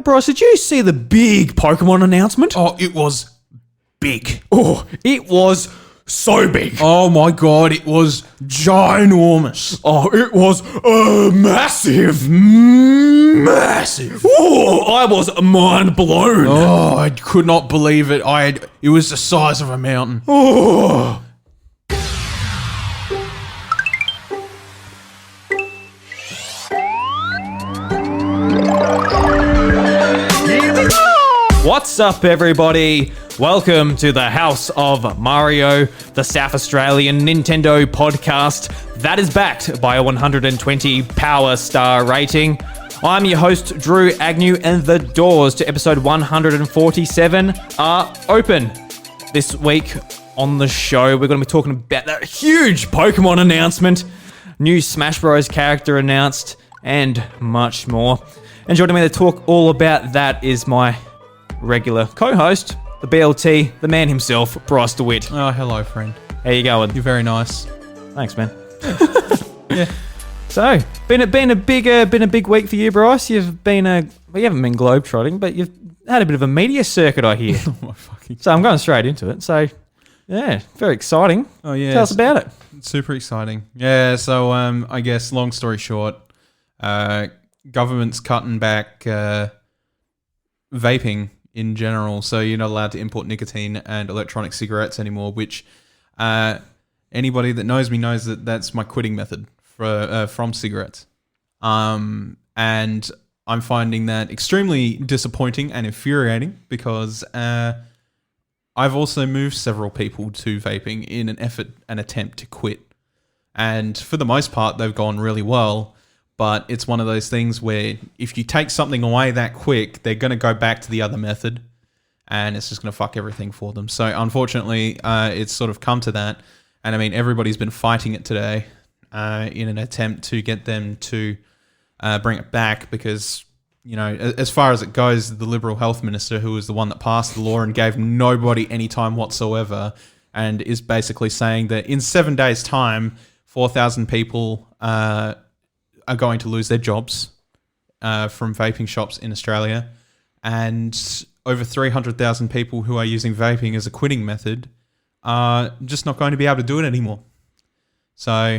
Hey, Bryce, did you see the big Pokemon announcement? Oh, it was big. Oh, it was so big. Oh my God, it was ginormous. Oh, it was massive. Massive. Oh, I was mind blown. Oh, I could not believe it. It was the size of a mountain. Oh. What's up, everybody? Welcome to the House of Mario, the South Australian Nintendo podcast that is backed by a 120 Power Star rating. I'm your host, Drew Agnew, and the doors to episode 147 are open. This week on the show, we're going to be talking about that huge Pokemon announcement, new Smash Bros. Character announced, and much more. And joining me to talk all about that is my regular co-host, the BLT, the man himself, Bryce DeWitt. Oh, hello, friend. How you going? You're very nice. Thanks, man. Yeah. So, been a big week for you, Bryce. You haven't been globetrotting, but you've had a bit of a media circuit, I hear. So I'm going straight into it. So, yeah, very exciting. Oh yeah. Tell us about it. Super exciting. Yeah. So I guess long story short, government's cutting back vaping in general, so you're not allowed to import nicotine and electronic cigarettes anymore, which anybody that knows me knows that that's my quitting method from cigarettes. And I'm finding that extremely disappointing and infuriating because I've also moved several people to vaping in an attempt to quit. And for the most part, they've gone really well. But it's one of those things where if you take something away that quick, they're going to go back to the other method and it's just going to fuck everything for them. So unfortunately, it's sort of come to that. And I mean, everybody's been fighting it today in an attempt to get them to bring it back because, you know, as far as it goes, the Liberal Health Minister, who was the one that passed the law and gave nobody any time whatsoever, and is basically saying that in 7 days' time, 4,000 people are going to lose their jobs from vaping shops in Australia, and over 300,000 people who are using vaping as a quitting method are just not going to be able to do it anymore. So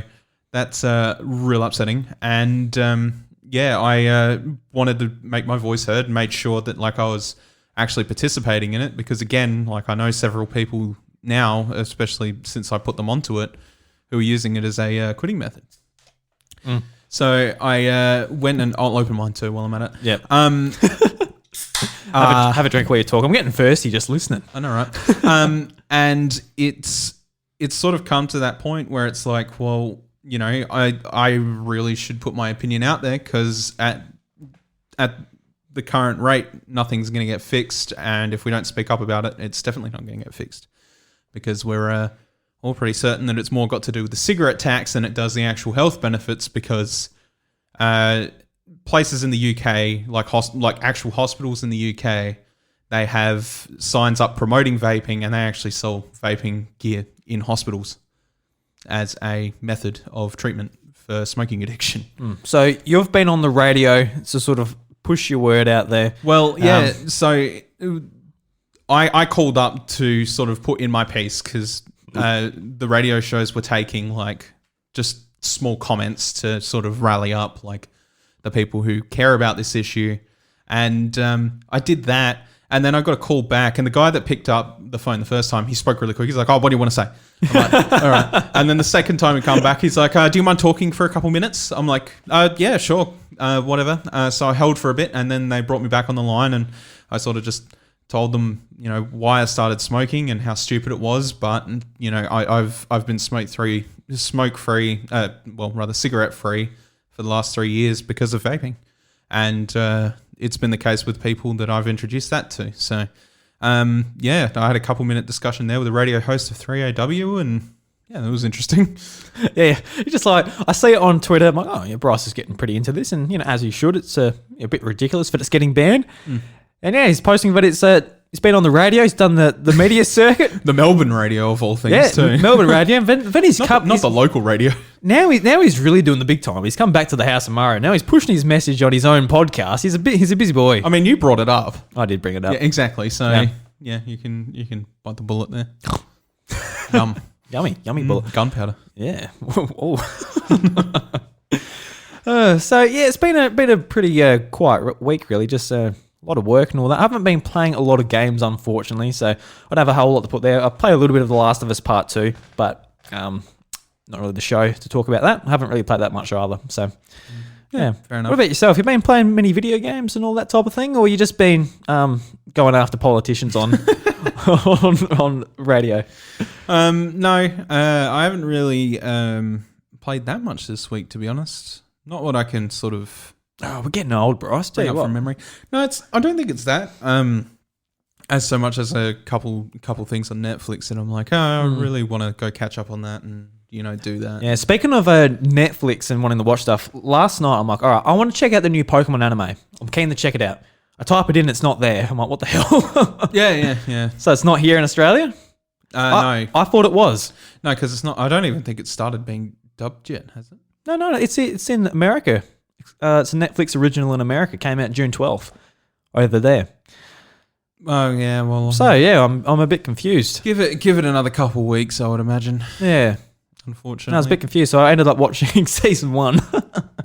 that's real upsetting. And I wanted to make my voice heard and made sure that I was actually participating in it because, again, I know several people now, especially since I put them onto it, who are using it as a quitting method. Mm. So I went and I'll open mine too while I'm at it. Yep. Have a drink while you talk. I'm getting thirsty just listening. I know, right? And it's sort of come to that point where it's like, well, you know, I really should put my opinion out there because at the current rate, nothing's going to get fixed. And if we don't speak up about it, it's definitely not going to get fixed because we're all pretty certain that it's more got to do with the cigarette tax than it does the actual health benefits because places in the UK, like actual hospitals in the UK, they have signs up promoting vaping and they actually sell vaping gear in hospitals as a method of treatment for smoking addiction. So you've been on the radio to sort of push your word out there. Well, yeah, so I called up to sort of put in my piece because the radio shows were taking just small comments to sort of rally up the people who care about this issue. And I did that. And then I got a call back and the guy that picked up the phone the first time, he spoke really quick. He's like, oh, what do you want to say? I'm like, all right. And then the second time he come back, he's like, do you mind talking for a couple minutes? I'm like, yeah, sure. Whatever. So I held for a bit and then they brought me back on the line and I sort of just told them, you know, why I started smoking and how stupid it was. But, you know, I've been cigarette-free for the last 3 years because of vaping. And it's been the case with people that I've introduced that to. So, I had a couple-minute discussion there with the radio host of 3AW and, yeah, it was interesting. Yeah. It's just I see it on Twitter. I'm like, oh, yeah, Bryce is getting pretty into this. And, you know, as he should, it's a bit ridiculous that it's getting banned. Mm. And yeah, he's posting that it's He's been on the radio. He's done the media circuit. The Melbourne radio of all things Yeah, too. Melbourne radio. And then he's not the local radio. Now he's really doing the big time. He's come back to the House of Mario. Now he's pushing his message on his own podcast. He's a busy boy. I mean, you brought it up. I did bring it up. Yeah, exactly. So yeah, you can bite the bullet there. Yummy bullet. Gunpowder. Yeah. Oh. So yeah, it's been a pretty quiet week really. Just a lot of work and all that. I haven't been playing a lot of games unfortunately, so I don't have a whole lot to put there. I play a little bit of The Last of Us Part 2, but not really the show to talk about that. I haven't really played that much either. So yeah, fair enough. What about yourself? You been playing many video games and all that type of thing, or you just been going after politicians on on radio? No, I haven't really played that much this week, to be honest. Not what I can sort of. Oh, we're getting old, Bryce. Tell bring you up what. from memory. No, I don't think it's that. As so much as a couple things on Netflix, and I'm like, I really want to go catch up on that and do that. Yeah. Speaking of Netflix and wanting to watch stuff, last night I'm like, all right, I want to check out the new Pokemon anime. I'm keen to check it out. I type it in, it's not there. I'm like, what the hell? Yeah. So it's not here in Australia? No, I thought it was. no, because it's not. I don't even think it started being dubbed yet, has it? No, it's in America. It's a Netflix original in America. Came out June 12th over there. Oh yeah, well. So yeah, I'm a bit confused. Give it another couple weeks, I would imagine. Yeah, Unfortunately, I was a bit confused. So I ended up watching season 1.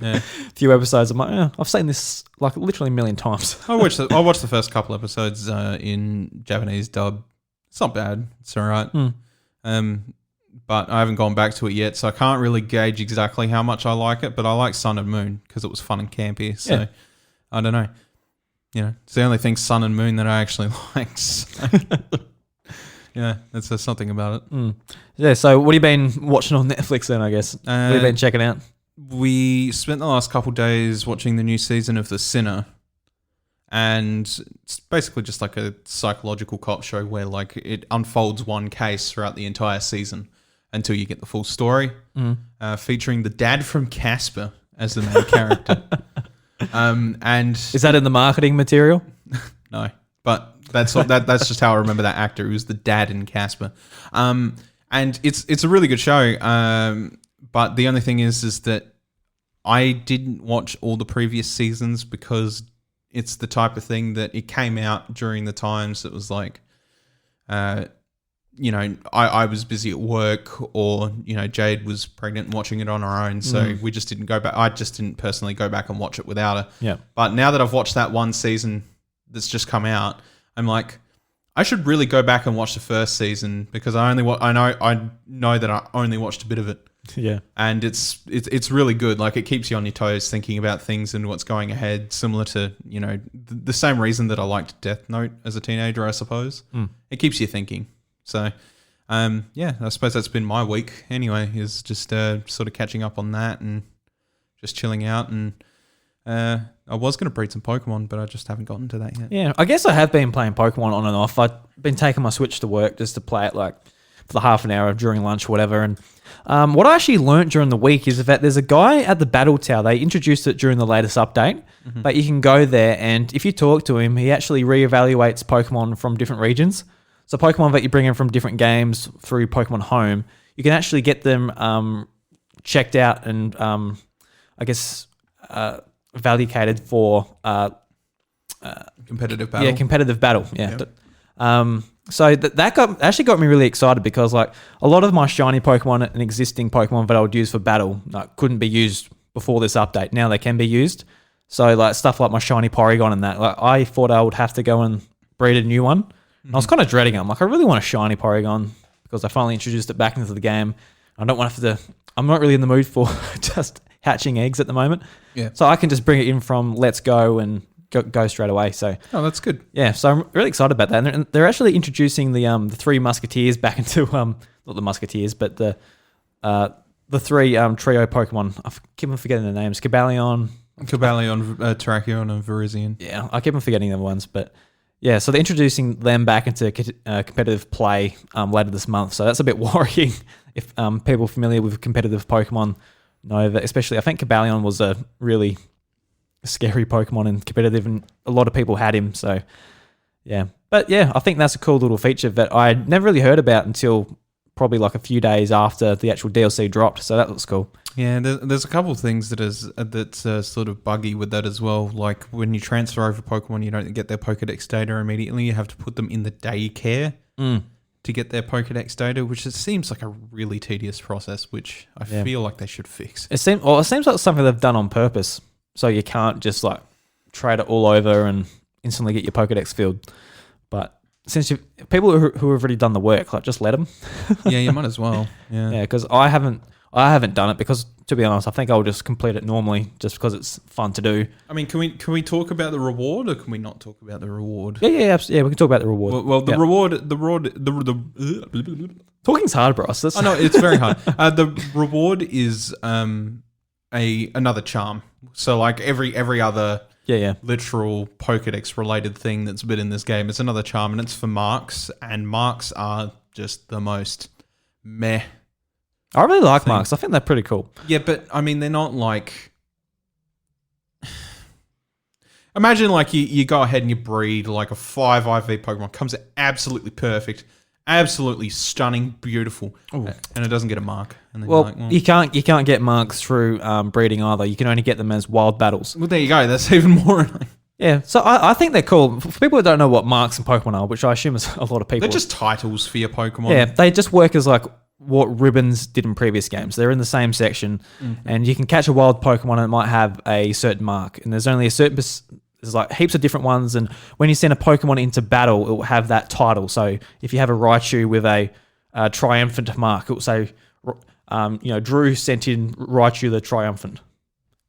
Yeah. A few episodes. I'm like, I've seen this like literally a million times. I watched the first couple episodes in Japanese dub. It's not bad. It's all right. But I haven't gone back to it yet, so I can't really gauge exactly how much I like it. But I like Sun and Moon because it was fun and campy. So Yeah. I don't know. It's the only thing Sun and Moon that I actually like. So. Yeah, there's something about it. Yeah. So what have you been watching on Netflix then? I guess what have you been checking out? We spent the last couple days watching the new season of The Sinner. And it's basically just like a psychological cop show where like it unfolds one case throughout the entire season until you get the full story, featuring the dad from Casper as the main character. And Is that in the marketing material? no, but that's just how I remember that actor. He was the dad in Casper. And it's a really good show. But the only thing is that I didn't watch all the previous seasons because it's the type of thing that it came out during the times that was like, I was busy at work, or Jade was pregnant and watching it on her own, so we just didn't go back. I just didn't personally go back and watch it without her. Yeah. But now that I've watched that one season that's just come out, I'm like, I should really go back and watch the first season because I know that I only watched a bit of it. Yeah. And it's really good. Like, it keeps you on your toes thinking about things and what's going ahead, similar to, the same reason that I liked Death Note as a teenager, I suppose. It keeps you thinking. So, I suppose that's been my week anyway, is just sort of catching up on that and just chilling out. And I was going to breed some Pokemon, but I just haven't gotten to that yet. Yeah, I guess I have been playing Pokemon on and off. I've been taking my Switch to work just to play it like for the half an hour during lunch or whatever. And what I actually learnt during the week is that there's a guy at the Battle Tower. They introduced it during the latest update, but you can go there and if you talk to him, he actually reevaluates Pokemon from different regions. So Pokemon that you bring in from different games through Pokemon Home, you can actually get them checked out and valuated for competitive battle. Yeah, competitive battle. Yeah. So that actually got me really excited because like a lot of my shiny Pokemon and existing Pokemon that I would use for battle couldn't be used before this update. Now they can be used. So like stuff like my shiny Porygon and that, like I thought I would have to go and breed a new one. And I was kind of dreading it. I'm like, I really want a shiny Porygon because I finally introduced it back into the game. I don't want to have to. I'm not really in the mood for just hatching eggs at the moment. Yeah. So I can just bring it in from Let's Go and go straight away. So that's good. Yeah. So I'm really excited about that. And they're actually introducing the Three Musketeers back into not the Musketeers, but the three trio Pokemon. I keep on forgetting the names. Cobalion, Terrakion, and Virizion. Yeah, I keep on forgetting the ones, but. Yeah, so they're introducing them back into competitive play later this month. So that's a bit worrying if people familiar with competitive Pokemon know that, especially I think Cobalion was a really scary Pokemon in competitive and a lot of people had him. So, yeah. But yeah, I think that's a cool little feature that I never really heard about until probably like a few days after the actual DLC dropped. So that looks cool. Yeah, there's a couple of things that's sort of buggy with that as well. Like when you transfer over Pokemon, you don't get their Pokedex data immediately. You have to put them in the daycare to get their Pokedex data, which it seems like a really tedious process, which I feel like they should fix. It seems like something they've done on purpose. So you can't just like trade it all over and instantly get your Pokedex filled. But since people who have already done the work, like just let them. Yeah, you might as well. Yeah, because I haven't done it because, to be honest, I think I'll just complete it normally just because it's fun to do. I mean, can we talk about the reward or can we not talk about the reward? Yeah, absolutely. Yeah, we can talk about the reward. Well, the reward. Talking's hard, Bryce. I know it's very hard. The reward is another charm. So like every other literal Pokedex related thing that's been in this game, it's another charm, and it's for marks, and marks are just the most meh. I really like marks. I think they're pretty cool. Yeah, but I mean, they're not like. Imagine like you go ahead and you breed like a 5 IV Pokemon, comes out absolutely perfect, absolutely stunning, beautiful, and it doesn't get a mark. And then you can't get marks through breeding either. You can only get them as wild battles. Well, there you go. That's even more annoying. Yeah, so I think they're cool. For people who don't know what marks and Pokemon are, which I assume is a lot of people. They're just titles for your Pokemon. Yeah, they just work as like what ribbons did in previous games. They're in the same section, and you can catch a wild Pokemon and it might have a certain mark, and there's only a certain there's like heaps of different ones, and when you send a Pokemon into battle, it will have that title. So if you have a Raichu with a triumphant mark, it will say, Drew sent in Raichu the Triumphant.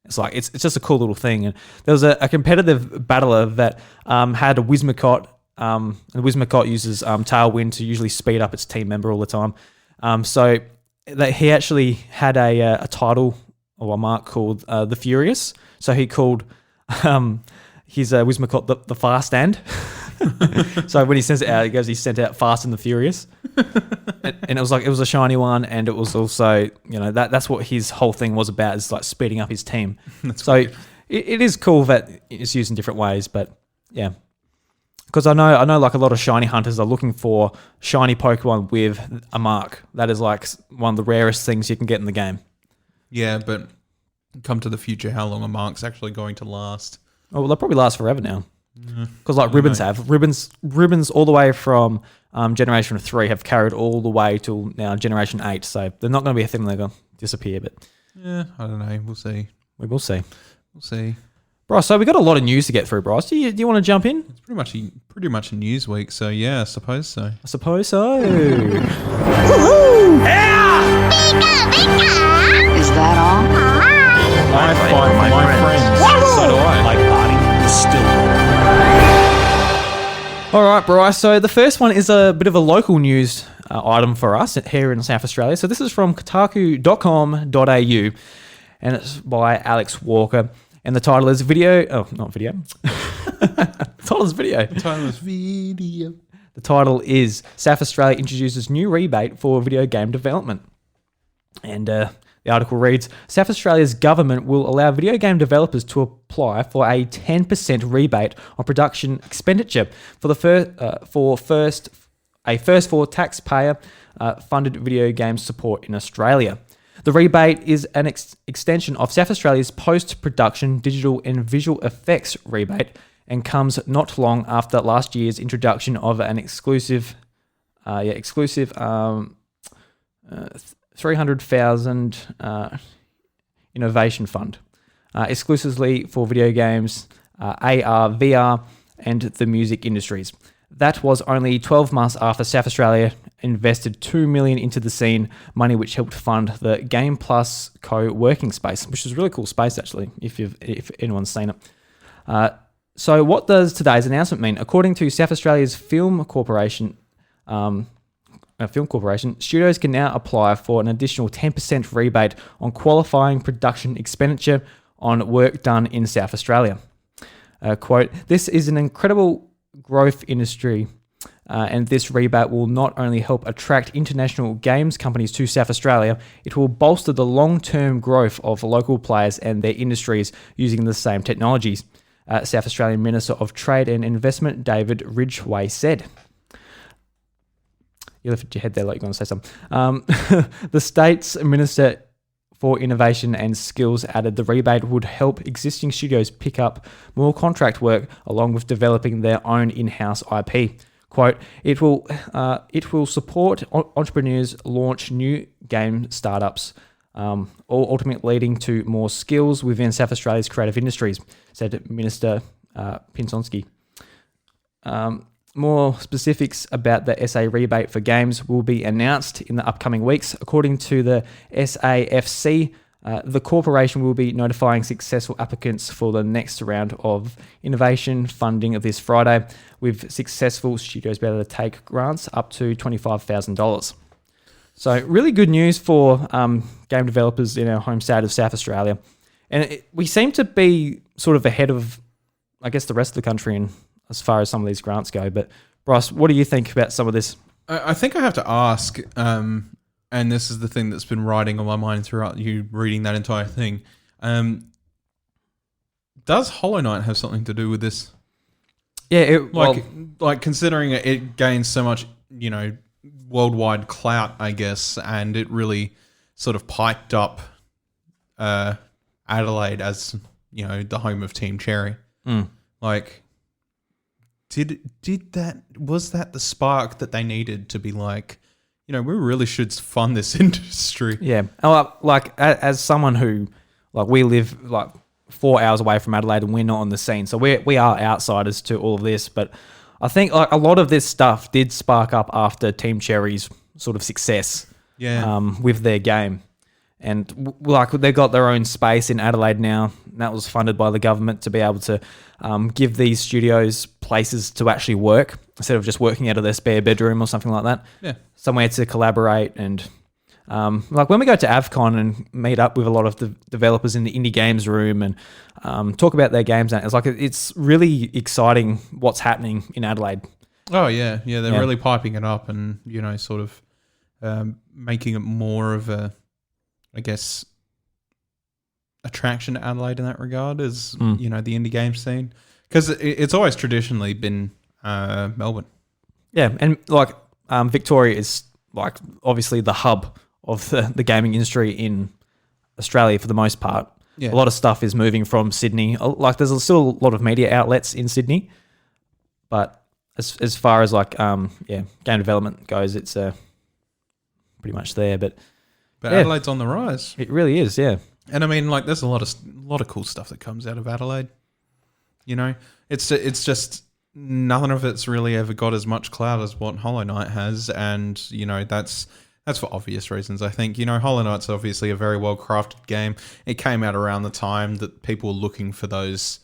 It's like it's just a cool little thing. And there was a competitive battler that had a Whimsicott, and Whimsicott uses Tailwind to usually speed up its team member all the time. So that he actually had a title or a mark called the Furious. So he called his Whimsicott the Fast End. So when he sends it out, he sent out Fast and the Furious. And it was a shiny one, and it was also, that's what his whole thing was about, is like speeding up his team. So it is cool that it's used in different ways, but yeah. Because I know like a lot of shiny hunters are looking for shiny Pokemon with a mark. That is like one of the rarest things you can get in the game. Yeah, but come to the future, how long are marks actually going to last? Oh, well, they'll probably last forever now. Because like ribbons have. Ribbons all the way from Generation 3 have carried all the way till now Generation 8. So they're not going to be a thing, they're going to disappear. But yeah, I don't know. We'll see. We will see. We'll see. Bryce, so we got a lot of news to get through, Bryce. Do you want to jump in? It's pretty much a news week, so yeah, I suppose so. I suppose so. Woohoo! Yeah! Is that all? I fight my friends. So do I. My body is still. All right, Bryce. So the first one is a bit of a local news item for us here in South Australia. So this is from kotaku.com.au, and it's by Alex Walker. And the title is video. Oh, not video. The title is video. The title is South Australia introduces new rebate for video game development. And the article reads, South Australia's government will allow video game developers to apply for a 10% rebate on production expenditure for for taxpayer funded video game support in Australia. The rebate is an extension of South Australia's post-production digital and visual effects rebate, and comes not long after last year's introduction of an exclusive 300,000 innovation fund, exclusively for video games, AR, VR, and the music industries. That was only 12 months after South Australia invested $2 million into the scene, money which helped fund the Game Plus co-working space, which is a really cool space actually, if anyone's seen it. So what does today's announcement mean? According to South Australia's Film Corporation, studios can now apply for an additional 10% rebate on qualifying production expenditure on work done in South Australia. Quote, this is an incredible growth industry, and this rebate will not only help attract international games companies to South Australia, it will bolster the long-term growth of local players and their industries using the same technologies. South Australian Minister of Trade and Investment, David Ridgway, said. You lifted your head there like you're going to say something. The state's Minister for Innovation and Skills added the rebate would help existing studios pick up more contract work along with developing their own in-house IP. Quote, it will support entrepreneurs launch new game startups, all ultimately leading to more skills within South Australia's creative industries, said Minister Pinsonsky. More specifics about the SA rebate for games will be announced in the upcoming weeks. According to the SAFC, the corporation will be notifying successful applicants for the next round of innovation funding this Friday, with successful studios being able to take grants up to $25,000. So really good news for game developers in our home state of South Australia. And we seem to be sort of ahead of, I guess, the rest of the country in as far as some of these grants go. But Bryce, what do you think about some of this? I think I have to ask, and this is the thing that's been riding on my mind throughout you reading that entire thing. Does Hollow Knight have something to do with this? Yeah, like considering it gains so much, worldwide clout, I guess, and it really sort of piped up Adelaide as, the home of Team Cherry. Like, was that the spark that they needed to be like, we really should fund this industry? Yeah. As someone who, we live 4 hours away from Adelaide and we're not on the scene. So we are outsiders to all of this. But I think a lot of this stuff did spark up after Team Cherry's sort of success with their game. And they've got their own space in Adelaide now. And that was funded by the government to be able to give these studios places to actually work instead of just working out of their spare bedroom or something like that. Yeah. Somewhere to collaborate. And when we go to AvCon and meet up with a lot of the developers in the indie games room and talk about their games, it's really exciting what's happening in Adelaide. Oh, yeah. Yeah, they're really piping it up and, sort of making it more of a, I guess, attraction to Adelaide in that regard is, the indie game scene. Because it's always traditionally been Melbourne. Yeah, and Victoria is obviously the hub of the gaming industry in Australia for the most part. Yeah. A lot of stuff is moving from Sydney. There's still a lot of media outlets in Sydney, but as far as game development goes, it's pretty much there. But Adelaide's on the rise. It really is, yeah. And I mean, there's a lot of cool stuff that comes out of Adelaide. It's just none of it's really ever got as much clout as what Hollow Knight has, and that's for obvious reasons. I think Hollow Knight's obviously a very well crafted game. It came out around the time that people were looking for those,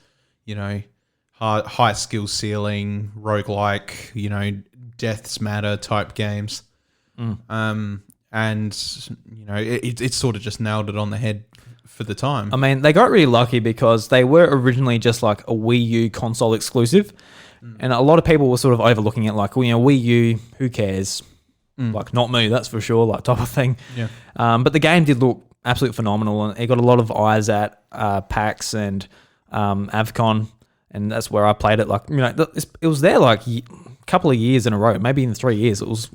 high skill ceiling roguelike, deaths matter type games. And it sort of just nailed it on the head for the time. I mean, they got really lucky because they were originally just a Wii U console exclusive, and a lot of people were sort of overlooking it Wii U, who cares? Not me, that's for sure, type of thing. Yeah. But the game did look absolutely phenomenal, and it got a lot of eyes at PAX and AvCon, and that's where I played it. It was there a couple of years in a row, maybe in 3 years. It was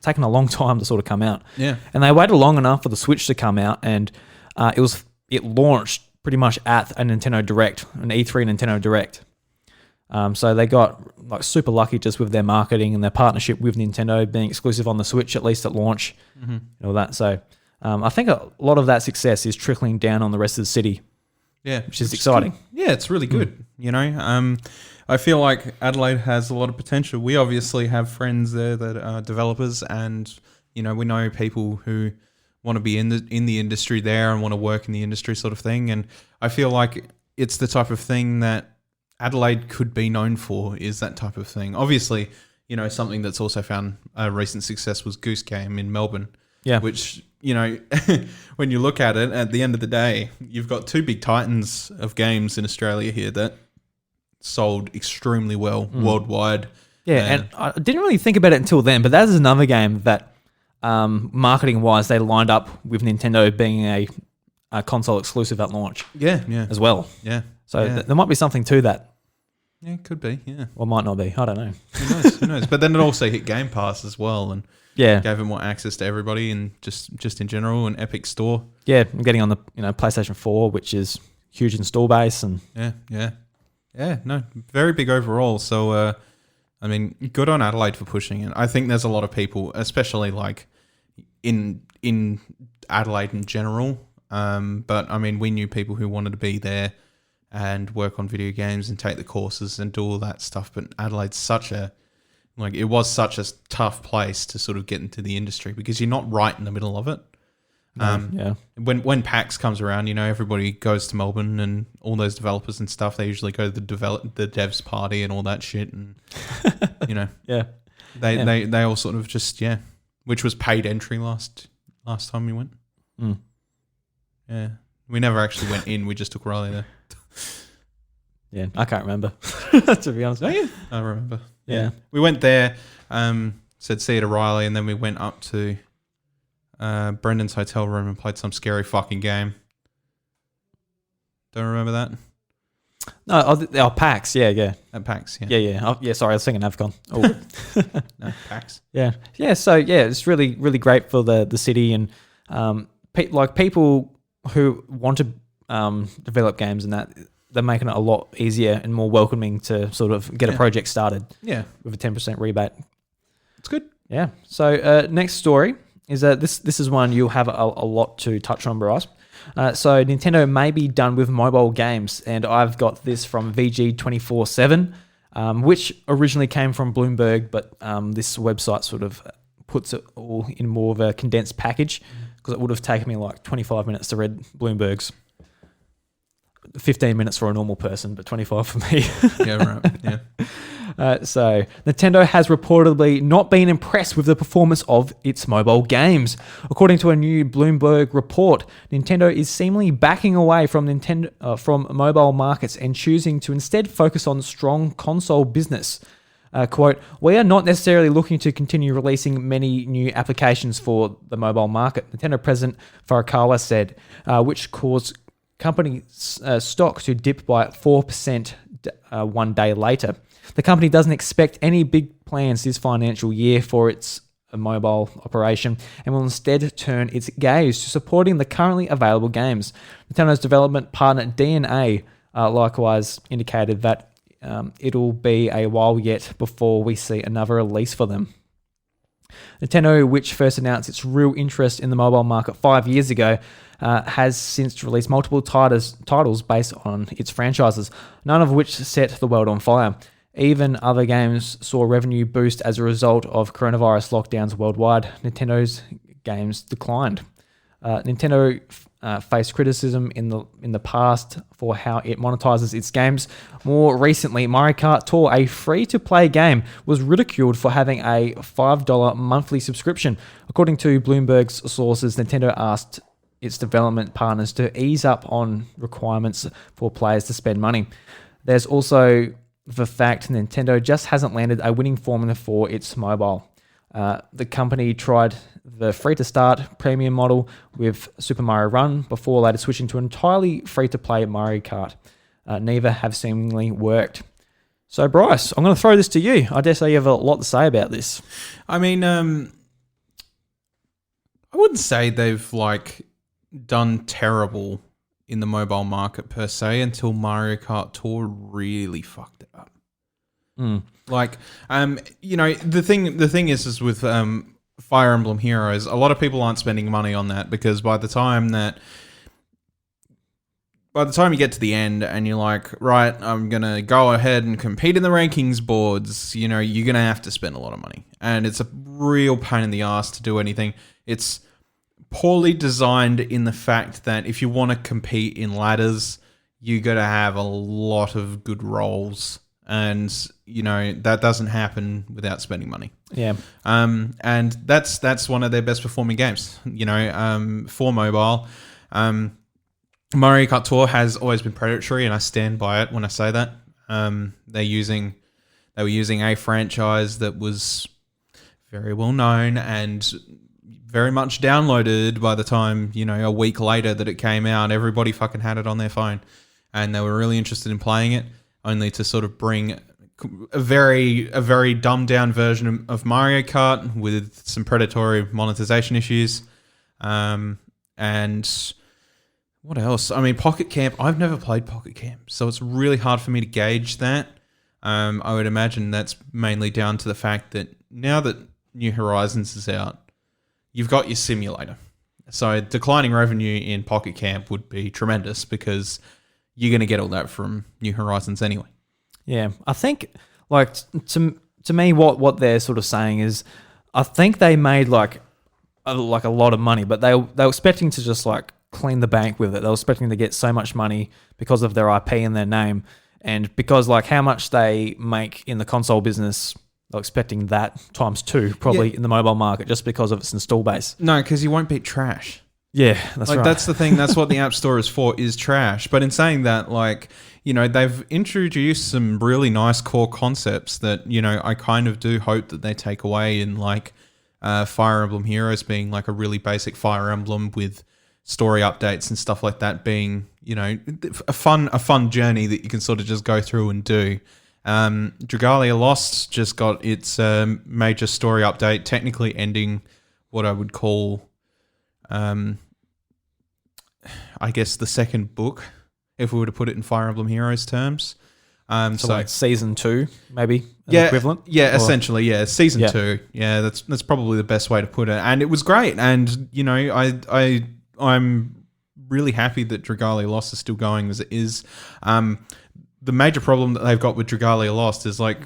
taking a long time to sort of come out. Yeah. And they waited long enough for the Switch to come out, and it launched pretty much at a Nintendo Direct, an E3 Nintendo Direct. So they got super lucky just with their marketing and their partnership with Nintendo being exclusive on the Switch, at least at launch, and all that. So I think a lot of that success is trickling down on the rest of the city. Yeah, which is exciting. Yeah, it's really good. I feel like Adelaide has a lot of potential. We obviously have friends there that are developers, and we know people who want to be in the industry there and want to work in the industry, sort of thing. And I feel like it's the type of thing that Adelaide could be known for, is that type of thing. Obviously, something that's also found a recent success was Goose Game in Melbourne. Yeah, which when you look at it, at the end of the day, you've got two big titans of games in Australia here that sold extremely well worldwide. Yeah, and I didn't really think about it until then, but that is another game that marketing-wise they lined up with Nintendo being a console exclusive at launch. Yeah, as well. Yeah, So Yeah. there might be something to that. Yeah, it could be. Yeah, Or might not be. I don't know. who knows? Who knows? But then it also hit Game Pass as well, and Yeah. gave it more access to everybody, and just in general, an Epic Store. Yeah, I'm getting on the PlayStation 4, which is huge install base. And Yeah. No, very big overall. So, I mean, good on Adelaide for pushing it. I think there's a lot of people, especially like in Adelaide in general. But I mean, we knew people who wanted to be there and work on video games and take the courses and do all that stuff. But Adelaide's it was such a tough place to sort of get into the industry because you're not right in the middle of it. yeah. When PAX comes around, everybody goes to Melbourne and all those developers and stuff. They usually go to the devs party and all that shit, and Yeah. they all sort of just which was paid entry last time we went. Mm. Yeah, we never actually went in. We just took Riley there. Yeah, I can't remember, to be honest. Oh yeah, I remember. Yeah. We went there. Said see you to Riley, and then we went up to Brendan's hotel room and played some scary fucking game. Don't remember that? No, PAX. Yeah. At PAX, Yeah. Sorry, I was thinking Avcon. Oh. No, PAX. Yeah. So it's really, really great for the city and people who want to develop games and that they're making it a lot easier and more welcoming to sort of get a project started. Yeah, with a 10% rebate. it's good. Yeah. So next story is this is one you'll have a lot to touch on, Bryce. So Nintendo may be done with mobile games, and I've got this from VG247, which originally came from Bloomberg, but this website sort of puts it all in more of a condensed package because it would have taken me like 25 minutes to read Bloomberg's. 15 minutes for a normal person, but 25 for me. Yeah, right. Yeah. So Nintendo has reportedly not been impressed with the performance of its mobile games. According to a new Bloomberg report, Nintendo is seemingly backing away from mobile markets and choosing to instead focus on strong console business. Quote, we are not necessarily looking to continue releasing many new applications for the mobile market, Nintendo President Furukawa said, which caused company stock to dip by 4% one day later. The company doesn't expect any big plans this financial year for its mobile operation and will instead turn its gaze to supporting the currently available games. Nintendo's development partner DNA likewise indicated that it'll be a while yet before we see another release for them. Nintendo, which first announced its real interest in the mobile market 5 years ago, has since released multiple titles based on its franchises, none of which set the world on fire. Even other games saw revenue boost as a result of coronavirus lockdowns worldwide. Nintendo's games declined. Nintendo faced criticism in the past for how it monetizes its games. More recently, Mario Kart Tour, a free-to-play game, was ridiculed for having a $5 monthly subscription. According to Bloomberg's sources, Nintendo asked its development partners to ease up on requirements for players to spend money. There's also the fact Nintendo just hasn't landed a winning formula for its mobile. The company tried the free-to-start premium model with Super Mario Run before later switching to an entirely free-to-play Mario Kart. Neither have seemingly worked. So, Bryce, I'm going to throw this to you. I dare say you have a lot to say about this. I mean, I wouldn't say they've done terrible in the mobile market per se until Mario Kart Tour really fucked it up. The thing is with Fire Emblem Heroes, a lot of people aren't spending money on that because by the time you get to the end and you're like, right, I'm going to go ahead and compete in the rankings boards, you're going to have to spend a lot of money. And it's a real pain in the ass to do anything. It's poorly designed in the fact that if you want to compete in ladders, you got to have a lot of good rolls. And, that doesn't happen without spending money. Yeah. And that's one of their best performing games, for mobile. Mario Kart Tour has always been predatory, and I stand by it when I say that. They were using a franchise that was very well known and very much downloaded by the time, a week later that it came out. Everybody fucking had it on their phone. and they were really interested in playing it, only to sort of bring a very dumbed down version of Mario Kart with some predatory monetization issues. And what else? I mean, Pocket Camp. I've never played Pocket Camp, so it's really hard for me to gauge that. I would imagine that's mainly down to the fact that now that New Horizons is out, you've got your simulator. So declining revenue in Pocket Camp would be tremendous because you're going to get all that from New Horizons anyway. Yeah, I think like to me, what they're sort of saying is, I think they made like a lot of money, but they were expecting to just like clean the bank with it. They were expecting to get so much money because of their IP and their name, and because like how much they make in the console business, they're expecting that times 2 probably in the mobile market just because of its install base. No, because you won't beat trash. Yeah, that's right. That's the thing. That's what the App Store is for, is trash. But in saying that, like, you know, they've introduced some really nice core concepts that, you know, I kind of do hope that they take away in, like, Fire Emblem Heroes being like a really basic Fire Emblem with story updates and stuff like that being, you know, a fun journey that you can sort of just go through and do. Dragalia Lost just got its major story update, technically ending what I would call, I guess, the second book, if we were to put it in Fire Emblem Heroes terms. So like season 2, maybe equivalent. Yeah, essentially, yeah, season 2. Yeah, that's probably the best way to put it. And it was great. And you know, I'm really happy that Dragalia Lost is still going as it is. The major problem that they've got with Dragalia Lost is like,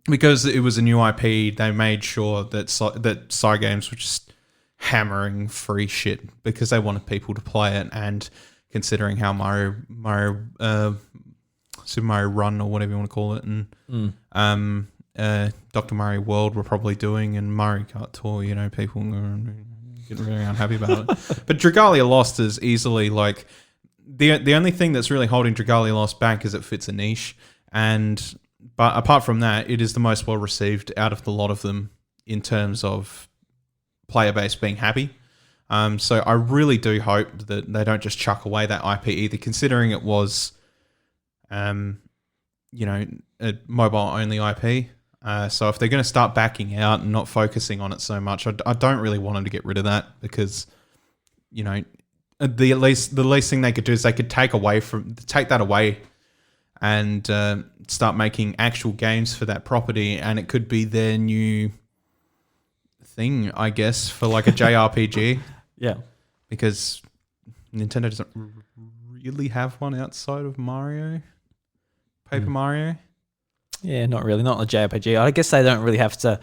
because it was a new IP, they made sure that Cygames were just hammering free shit because they wanted people to play it. And considering how Super Mario Run or whatever you want to call it, and Dr. Mario World were probably doing, and Mario Kart Tour, you know, people get really unhappy about it. But Dragalia Lost is easily like the only thing that's really holding Dragalia Lost back is it fits a niche, but apart from that, it is the most well received out of the lot of them in terms of player base being happy. So I really do hope that they don't just chuck away that IP either, considering it was, you know, a mobile only IP. So if they're going to start backing out and not focusing on it so much, I don't really want them to get rid of that because, you know, the least thing they could do is they could take that away and start making actual games for that property, and it could be their new thing, I guess, for like a JRPG. Yeah, because Nintendo doesn't really have one outside of Mario, Paper Mario. Yeah, not really, not a JRPG. I guess they don't really have to.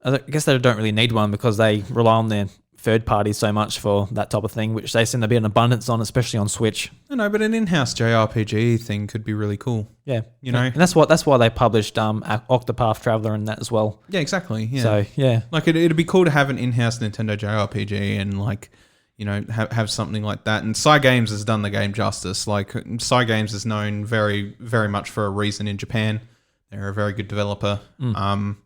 I guess they don't really need one because they rely on their third parties so much for that type of thing, which they seem to be an abundance on, especially on Switch. I know, but an in-house JRPG thing could be really cool. Yeah, you know, and that's why they published Octopath Traveler and that as well. Yeah, exactly. Yeah. So yeah, like it'd be cool to have an in-house Nintendo JRPG and like, you know, have something like that. And Cygames has done the game justice. Like Cygames is known very, very much for a reason in Japan. They're a very good developer. And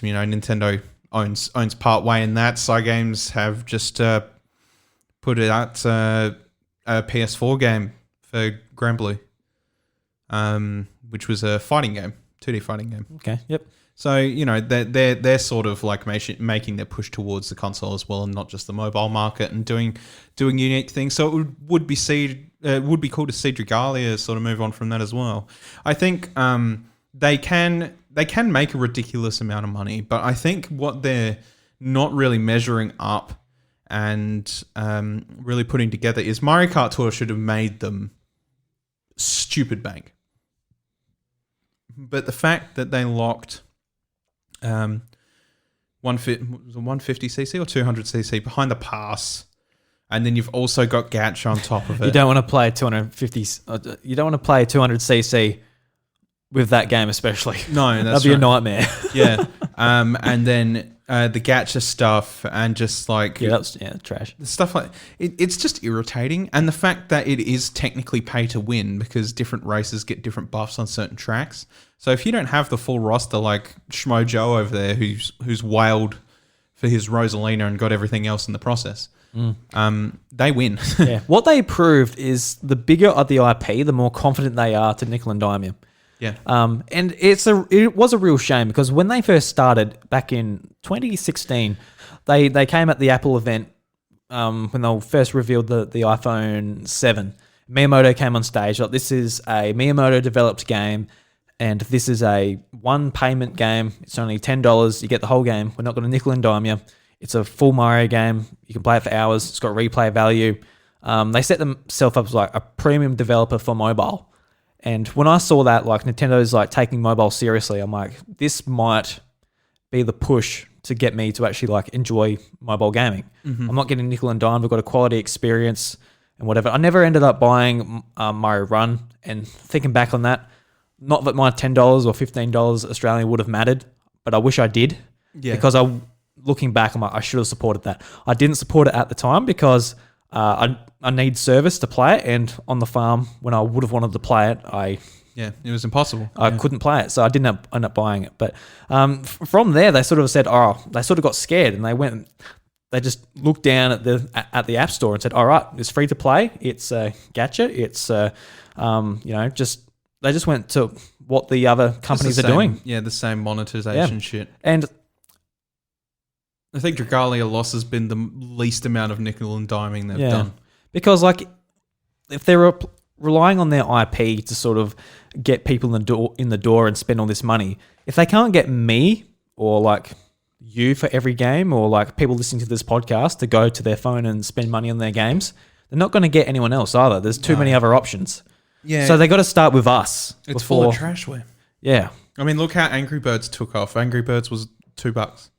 you know, Nintendo owns part way in that. Cygames have just put it out a PS4 game for Granblue, which was a fighting game, 2D fighting game. Okay. Yep. So you know they're sort of like making their push towards the console as well, and not just the mobile market, and doing unique things. So it would be cool to see Dragalia sort of move on from that as well. I think they can make a ridiculous amount of money, but I think what they're not really measuring up and really putting together is Mario Kart Tour should have made them stupid bank. But the fact that they locked 150cc or 200cc behind the pass, and then you've also got Gacha on top of it. You don't want to play 250. You don't want to play 200cc with that game, especially. No, that's that'd be a nightmare. Yeah, and then the Gacha stuff, and just like that's trash. Stuff like it's just irritating, and the fact that it is technically pay to win because different races get different buffs on certain tracks. So if you don't have the full roster, like Schmo Joe over there, who's wailed for his Rosalina and got everything else in the process, they win. Yeah. What they proved is the bigger of the IP, the more confident they are to nickel and dime you. Yeah. And it was a real shame because when they first started back in 2016, they came at the Apple event when they first revealed the iPhone 7. Miyamoto came on stage like, this is a Miyamoto developed game, and this is a one payment game. It's only $10. You get the whole game. We're not going to nickel and dime you. It's a full Mario game. You can play it for hours. It's got replay value. They set themselves up as like a premium developer for mobile. And when I saw that, like Nintendo's like taking mobile seriously, I'm like, this might be the push to get me to actually like enjoy mobile gaming. I'm not getting nickel and dime. We've got a quality experience and whatever. I never ended up buying Mario Run, and thinking back on that, not that my $10 or $15 Australian would have mattered, but I wish I did. Yeah. Because looking back, I'm like, I should have supported that. I didn't support it at the time because I need service to play it, and on the farm, when I would have wanted to play it, it was impossible. I couldn't play it, so I didn't end up buying it. But from there, they sort of said, they sort of got scared, and they just looked down at the App Store and said, all right, it's free to play, it's a gacha, it's they just went to what the other companies are doing. Yeah, the same monetization shit. And I think Dragalia Loss has been the least amount of nickel and diming they've done. Because like if they're relying on their IP to sort of get people in the door and spend all this money, if they can't get me or like you for every game, or like people listening to this podcast to go to their phone and spend money on their games, they're not going to get anyone else either. There's too many other options. Yeah. So they got to start with us. It's full of trashware. Yeah. I mean, look how Angry Birds took off. Angry Birds was $2.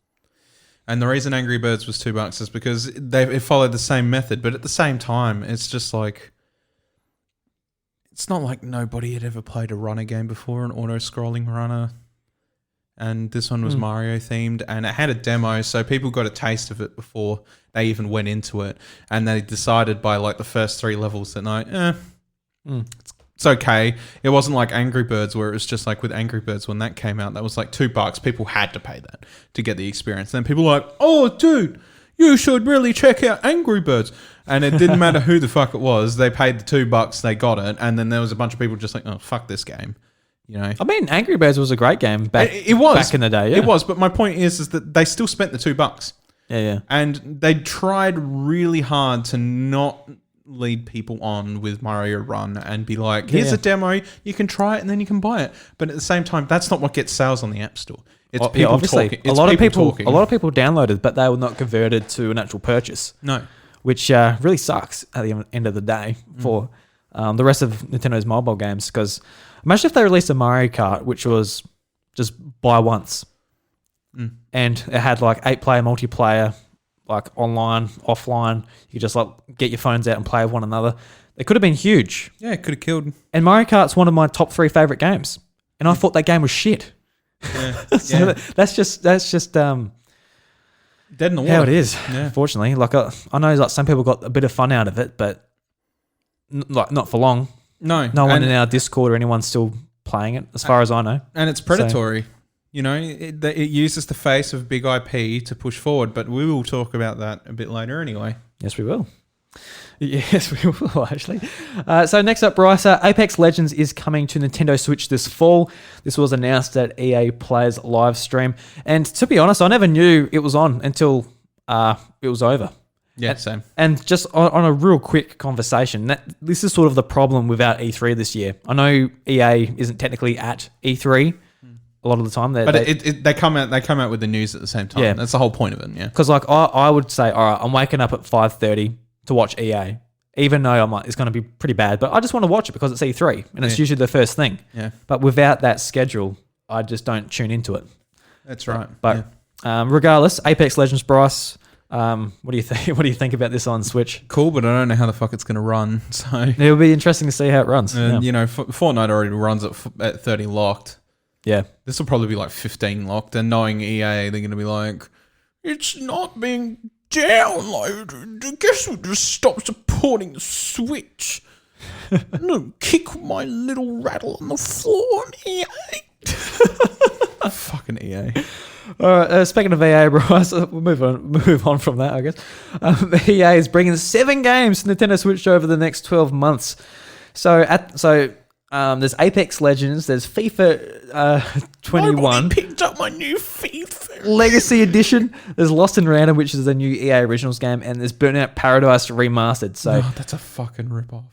And the reason Angry Birds was $2 is because it followed the same method. But at the same time, it's just like, it's not like nobody had ever played a runner game before, an auto-scrolling runner. And this one was Mario themed, and it had a demo, so people got a taste of it before they even went into it. And they decided by like the first 3 levels that night, it's okay. It wasn't like Angry Birds, where it was just like with Angry Birds when that came out, that was like $2. People had to pay that to get the experience. Then people were like, oh, dude, you should really check out Angry Birds. And it didn't matter who the fuck it was. They paid the $2, they got it. And then there was a bunch of people just like, oh, fuck this game. You know, I mean, Angry Birds was a great game back in the day. Yeah. It was, but my point is that they still spent the $2. Yeah. And they tried really hard to not lead people on with Mario Run and be like, here's a demo, you can try it and then you can buy it. But at the same time, that's not what gets sales on the App Store. It's people talking. It's a lot of people downloaded, but they were not converted to an actual purchase. No, which really sucks at the end of the day for the rest of Nintendo's mobile games. Because imagine if they released a Mario Kart, which was just buy once, and it had like 8-player multiplayer, like online, offline. You could just like get your phones out and play with one another. It could have been huge. Yeah, it could have killed. And Mario Kart's one of my top 3 favorite games, and I thought that game was shit. Yeah, so that's just dead in the water. How it is. Yeah. Unfortunately, like I know, like some people got a bit of fun out of it, but like not for long. No one in our Discord or anyone's still playing it, as far as I know. And it's predatory. So, you know, it uses the face of big IP to push forward, but we will talk about that a bit later anyway. Yes, we will. Yes, we will, actually. So next up, Bryce, Apex Legends is coming to Nintendo Switch this fall. This was announced at EA Players live stream. And to be honest, I never knew it was on until it was over. Yeah, same. And just on a real quick conversation, this is sort of the problem without E3 this year. I know EA isn't technically at E3 a lot of the time. They come out with the news at the same time. Yeah. That's the whole point of it, yeah. Because like I would say, all right, I'm waking up at 5:30 to watch EA, even though I'm like, it's going to be pretty bad, but I just want to watch it because it's E3 and it's usually the first thing. Yeah. But without that schedule, I just don't tune into it. That's right. But regardless, Apex Legends, Bryce, what do you think? What do you think about this on Switch? Cool, but I don't know how the fuck it's going to run. So it'll be interesting to see how it runs. And you know, Fortnite already runs at 30 locked. Yeah. This will probably be like 15 locked, and knowing EA, they're going to be like, it's not being downloaded. I guess we'll just stop supporting the Switch. No, kick my little rattle on the floor, EA. Fucking EA. All right, speaking of EA, Bryce, we'll move on from that, I guess. EA is bringing 7 games to Nintendo Switch over the next 12 months. So there's Apex Legends, there's FIFA 21. Nobody picked up my new FIFA Legacy Edition. There's Lost in Random, which is the new EA Originals game, and there's Burnout Paradise Remastered. So that's a fucking rip-off.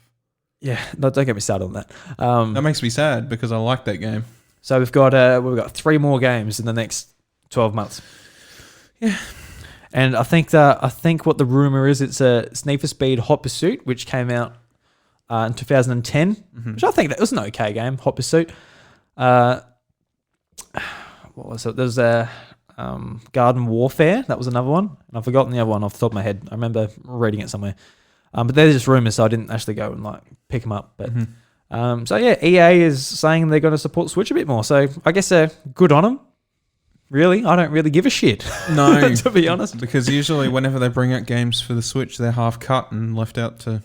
yeah, no, don't get me started on that. That makes me sad because I like that game. So we've got 3 more games in the next 12 months. Yeah. And I think what the rumor is, it's a Need for Speed Hot Pursuit, which came out in 2010, which I think that was an okay game. Hot Pursuit. What was it? There's a Garden Warfare. That was another one, and I've forgotten the other one off the top of my head. I remember reading it somewhere, but they're just rumors, so I didn't actually go and like pick them up. But so yeah, EA is saying they're going to support Switch a bit more. So I guess good on them. Really, I don't really give a shit. No, to be honest, because usually whenever they bring out games for the Switch, they're half cut and left out to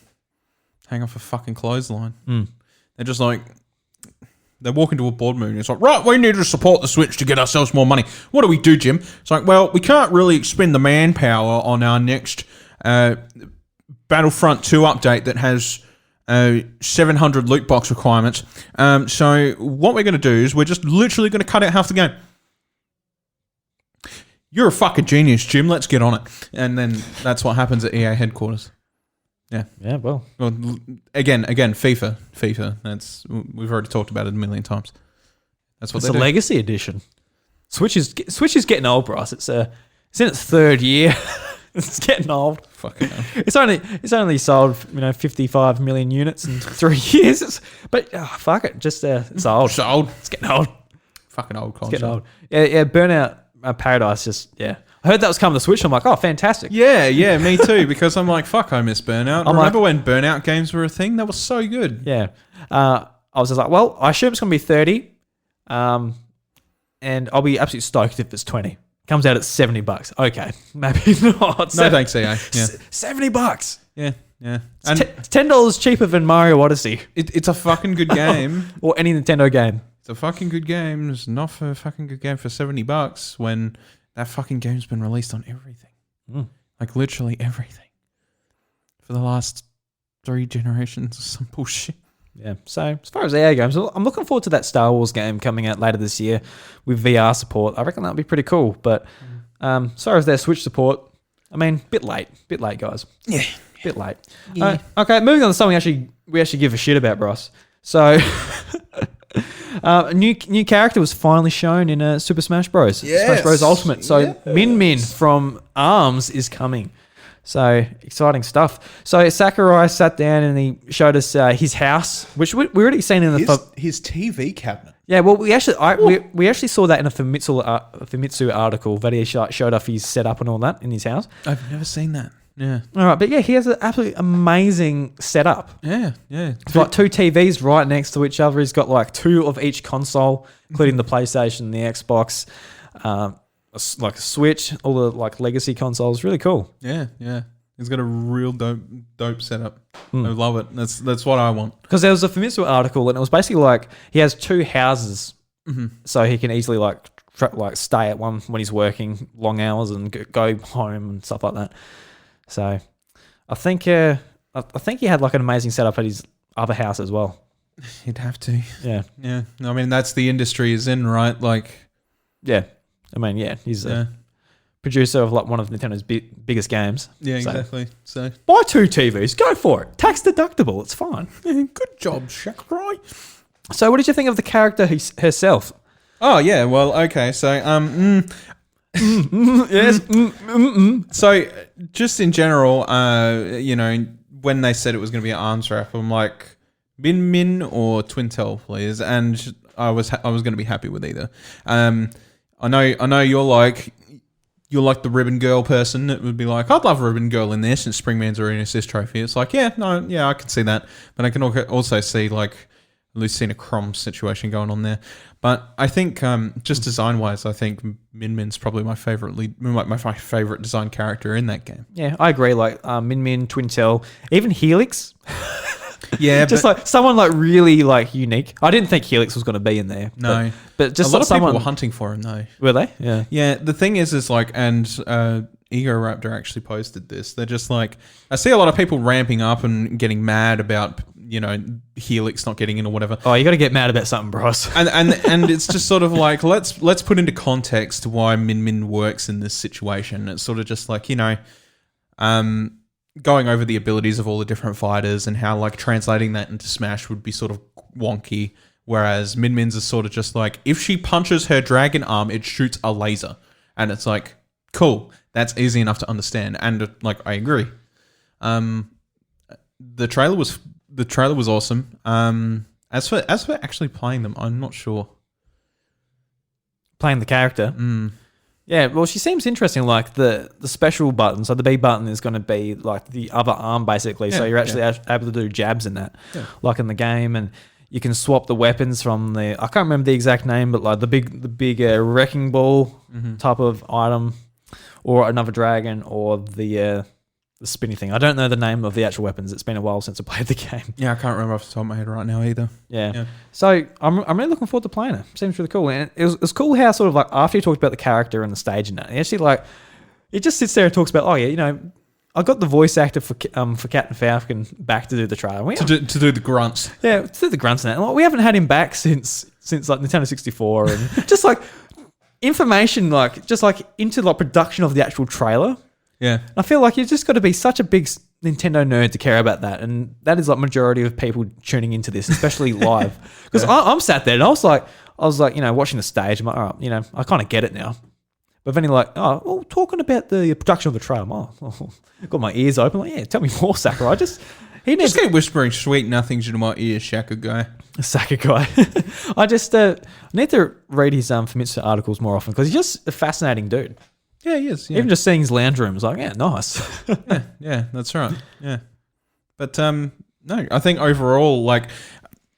hang off a fucking clothesline. They're just like, they walk into a board meeting and it's like, right, we need to support the Switch to get ourselves more money. What do we do, Jim? It's like, well, we can't really expend the manpower on our next Battlefront 2 update that has 700 loot box requirements. So what we're going to do is we're just literally going to cut out half the game. You're a fucking genius, Jim. Let's get on it. And then that's what happens at EA headquarters. Yeah. Yeah. Well, again, FIFA. We've already talked about it a million times. That's what it's they a do. Legacy Edition. Switch is getting old, Bryce. It's in its 3rd year. It's getting old. Fucking hell. It's only sold 55 million units in 3 years. But fuck it, just it's old. It's old. It's getting old. Fucking old console. It's getting old. Yeah. Burnout Paradise. I heard that was coming to Switch. I'm like, oh, fantastic. Yeah, me too. Because I'm like, fuck, I miss Burnout. Remember when Burnout games were a thing? That was so good. Yeah. I was just like, well, I assume it's going to be 30, and I'll be absolutely stoked if it's 20. Comes out at $70. Okay, maybe not. No thanks, EA. Yeah. $70. Yeah. And $10 cheaper than Mario Odyssey it's a fucking good game. or any Nintendo game. It's a fucking good game. It's not for a fucking good game for $70 when that fucking game's been released on everything. Like literally everything. For the last 3 generations or some bullshit. Yeah. So as far as EA games, I'm looking forward to that Star Wars game coming out later this year with VR support. I reckon that'll be pretty cool. But as far as their Switch support, I mean, bit late, guys. Yeah. Bit late. Yeah. Okay, moving on to something we actually give a shit about, Bryce. So a new character was finally shown in Super Smash Bros. Yes. Smash Bros. Ultimate. So Min Min from ARMS is coming. So exciting stuff. So Sakurai sat down and he showed us his house, which we already seen in the his TV cabinet. Yeah, well, we actually saw that in a Famitsu article that he showed off his setup and all that in his house. I've never seen that. Yeah. All right, but yeah, he has an absolutely amazing setup. Yeah. It's like 2 TVs right next to each other. He's got like 2 of each console, including the PlayStation, the Xbox, like a Switch, all the like legacy consoles. Really cool. Yeah. He's got a real dope setup. I love it. That's what I want. Because there was a Famitsu article, and it was basically like he has 2 houses, so he can easily like stay at one when he's working long hours and go home and stuff like that. So I think he had like an amazing setup at his other house as well. He'd have to. Yeah. I mean, that's the industry he's in, right? Like, yeah. I mean, yeah, he's a producer of like one of Nintendo's biggest games. Yeah, exactly. So buy 2 TVs, go for it. Tax deductible, it's fine. Good job, Sakurai. So, what did you think of the character herself? Oh yeah, well, okay. So Yes. So just in general, when they said it was going to be an arms wrap, I'm like, Min Min or Twintel, please. And I was going to be happy with either. I know you're like the Ribbon Girl person that would be like, I'd love a Ribbon Girl in there since Springman's already an assist trophy. It's like, I can see that. But I can also see like Lucina Crom's situation going on there. But I think just design-wise, I think Min Min's probably my favorite design character in that game. Yeah, I agree. Like Min Min, Twintel, even Helix. Yeah, just but like someone like really like unique. I didn't think Helix was going to be in there. no. but just a lot of someone people were hunting for him though. were they? Yeah. Yeah, the thing is like, and Ego Raptor actually posted this. They're just like, I see a lot of people ramping up and getting mad about, Helix not getting in or whatever. Oh, you got to get mad about something, Bryce. And it's just sort of like, let's put into context why Min Min works in this situation. It's sort of just like, going over the abilities of all the different fighters and how like translating that into Smash would be sort of wonky. Whereas Min Min's is sort of just like, if she punches her dragon arm, it shoots a laser. And it's like, cool, that's easy enough to understand. And like, I agree. The trailer was awesome. As for actually playing them, I'm not sure. Playing the character. Yeah, well, she seems interesting. Like the special button, so the B button is going to be like the other arm, basically. So you're actually able to do jabs in that, like in the game, and you can swap the weapons from I can't remember the exact name, but like the big wrecking ball type of item, or another dragon, or the spinny thing. I don't know the name of the actual weapons. It's been a while since I played the game. Yeah, I can't remember off the top of my head right now either. Yeah. So I'm really looking forward to playing it. Seems really cool. And it was cool how sort of like after he talked about the character and the stage and that, he actually like, he just sits there and talks about, oh yeah, I got the voice actor for Captain Falcon back to do the trailer. To do the grunts. Yeah, to do the grunts and that. Like, we haven't had him back since like Nintendo 64 and just like information like just like into like production of the actual trailer. Yeah. I feel like you've just got to be such a big Nintendo nerd to care about that. And that is like majority of people tuning into this, especially live. Because I'm sat there and I was like, watching the stage. I'm like, all right, I kind of get it now. But then you're like, oh, well, talking about the production of the trailer, got my ears open. Like, yeah, tell me more, Sakurai. Just keep whispering sweet nothings into my ear, Shaka guy. Sakurai. I just need to read his Famitsu articles more often because he's just a fascinating dude. Yeah, he is. Yeah. Even just seeing his lounge room is like, yeah, nice. yeah, that's right. Yeah, but no, I think overall, like,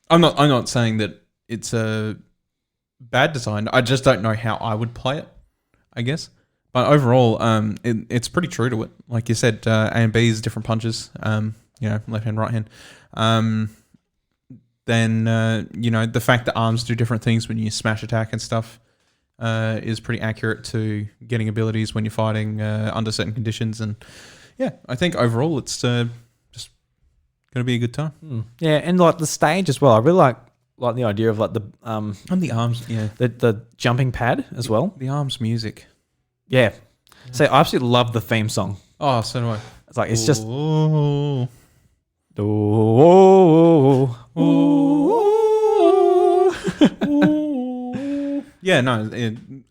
I'm not saying that it's a bad design. I just don't know how I would play it, I guess. But overall, it's pretty true to it. Like you said, A and B is different punches. Left hand, right hand. Then the fact that arms do different things when you smash attack and stuff. Is pretty accurate to getting abilities when you're fighting under certain conditions, and I think overall it's just going to be a good time. Yeah, and like the stage as well. I really like the idea of like the and the arms, the jumping pad as well. The arms music, yeah. So I absolutely love the theme song. Oh, so do I. It's like it's just. Oh. Yeah, no,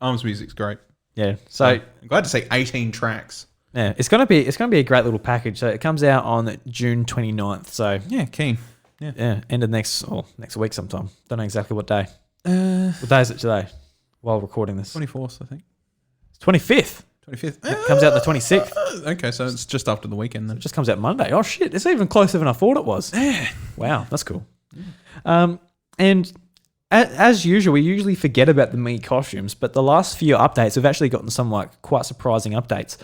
arms music's great. Yeah, so I'm glad to say 18 tracks. Yeah, it's gonna be a great little package. So it comes out on June 29th. So yeah, keen. Yeah, end of next week sometime. Don't know exactly what day. What day is it today? While recording this, 24th, I think. It's 25th. 25th. It comes out the 26th. Okay, so it's just after the weekend then. It just comes out Monday. Oh shit, it's even closer than I thought it was. Yeah. Wow, that's cool. And as usual, we usually forget about the Mii costumes, but the last few updates, we've actually gotten some like quite surprising updates.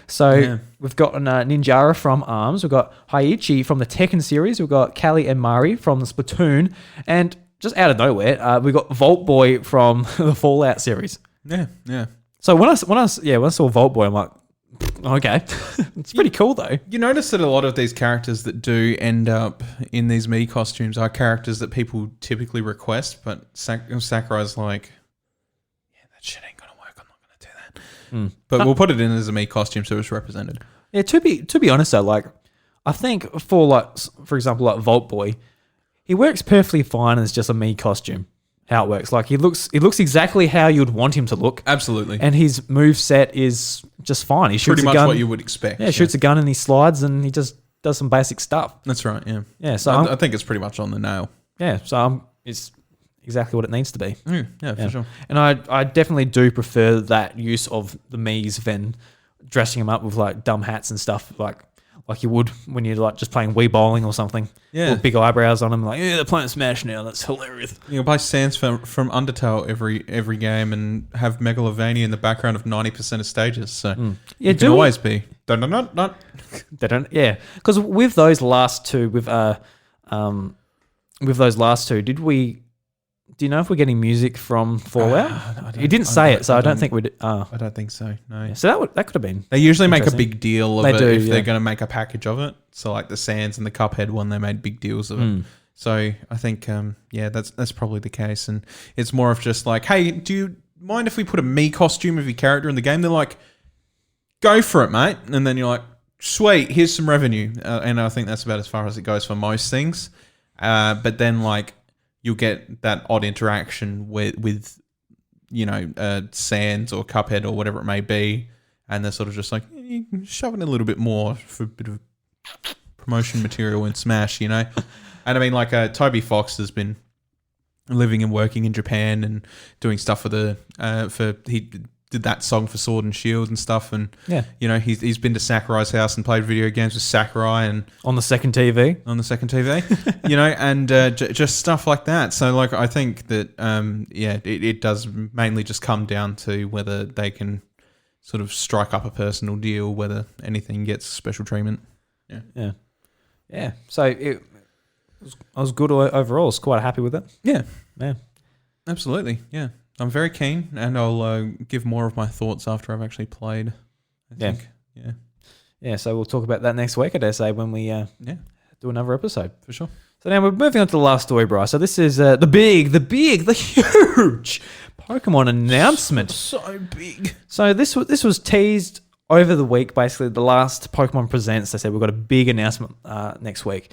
So we've got Ninjara from ARMS, we've got Haiichi from the Tekken series, we've got Callie and Mari from the Splatoon, and just out of nowhere, we've got Vault Boy from the Fallout series. Yeah. So when I saw Vault Boy, I'm like, okay, it's pretty cool though. You notice that a lot of these characters that do end up in these Mii costumes are characters that people typically request, but Sakurai's like, yeah, that shit ain't gonna work. I'm not gonna do that. But we'll put it in as a Mii costume so it's represented. Yeah, to be honest though, like I think for example, like Vault Boy, he works perfectly fine as just a Mii costume. How it works, like he looks exactly how you'd want him to look. Absolutely, and his move set is just fine. He shoots pretty a much gun. what you would expect. Yeah, shoots a gun and he slides and he just does some basic stuff. That's right. Yeah. Yeah. So I think it's pretty much on the nail. Yeah. So it's exactly what it needs to be. Yeah, for sure. And I definitely do prefer that use of the Miis than dressing them up with like dumb hats and stuff like you would when you're like just playing Wii bowling or something. Yeah. With big eyebrows on them, like, yeah, they're playing Smash now. That's hilarious. You'll buy Sans from Undertale every game and have Megalovania in the background of 90% of stages. So you can always be. They don't. Yeah, because with those last two, with with those last two, do you know if we're getting music from Fallout? He didn't say it, so I don't think we'd. I don't think so. No. Yeah, so that could have been. They usually make a interesting. big deal of They it do, if yeah. they're going to make a package of it. So like the Sands and the Cuphead one, they made big deals of it. So I think, that's probably the case. And it's more of just like, hey, do you mind if we put a me costume of your character in the game? They're like, go for it, mate. And then you're like, sweet, here's some revenue. And I think that's about as far as it goes for most things. But then like you'll get that odd interaction with Sands or Cuphead or whatever it may be. And they're sort of just like, you can shove in a little bit more for a bit of promotion material in Smash, And I mean, like, Toby Fox has been living and working in Japan and doing stuff he did that song for Sword and Shield and stuff. And, he's been to Sakurai's house and played video games with Sakurai and On the second TV. and just stuff like that. So, like, I think that, it does mainly just come down to whether they can sort of strike up a personal deal, whether anything gets special treatment. Yeah. So I was good overall. I was quite happy with it. Yeah. Yeah. Absolutely. Yeah. I'm very keen, and I'll give more of my thoughts after I've actually played. I think. Yeah. Yeah. So we'll talk about that next week, I dare say, when we do another episode. For sure. So now we're moving on to the last story, Bryce. So this is the huge Pokemon announcement. So big. So this was teased over the week, basically. The last Pokemon Presents, they said we've got a big announcement next week.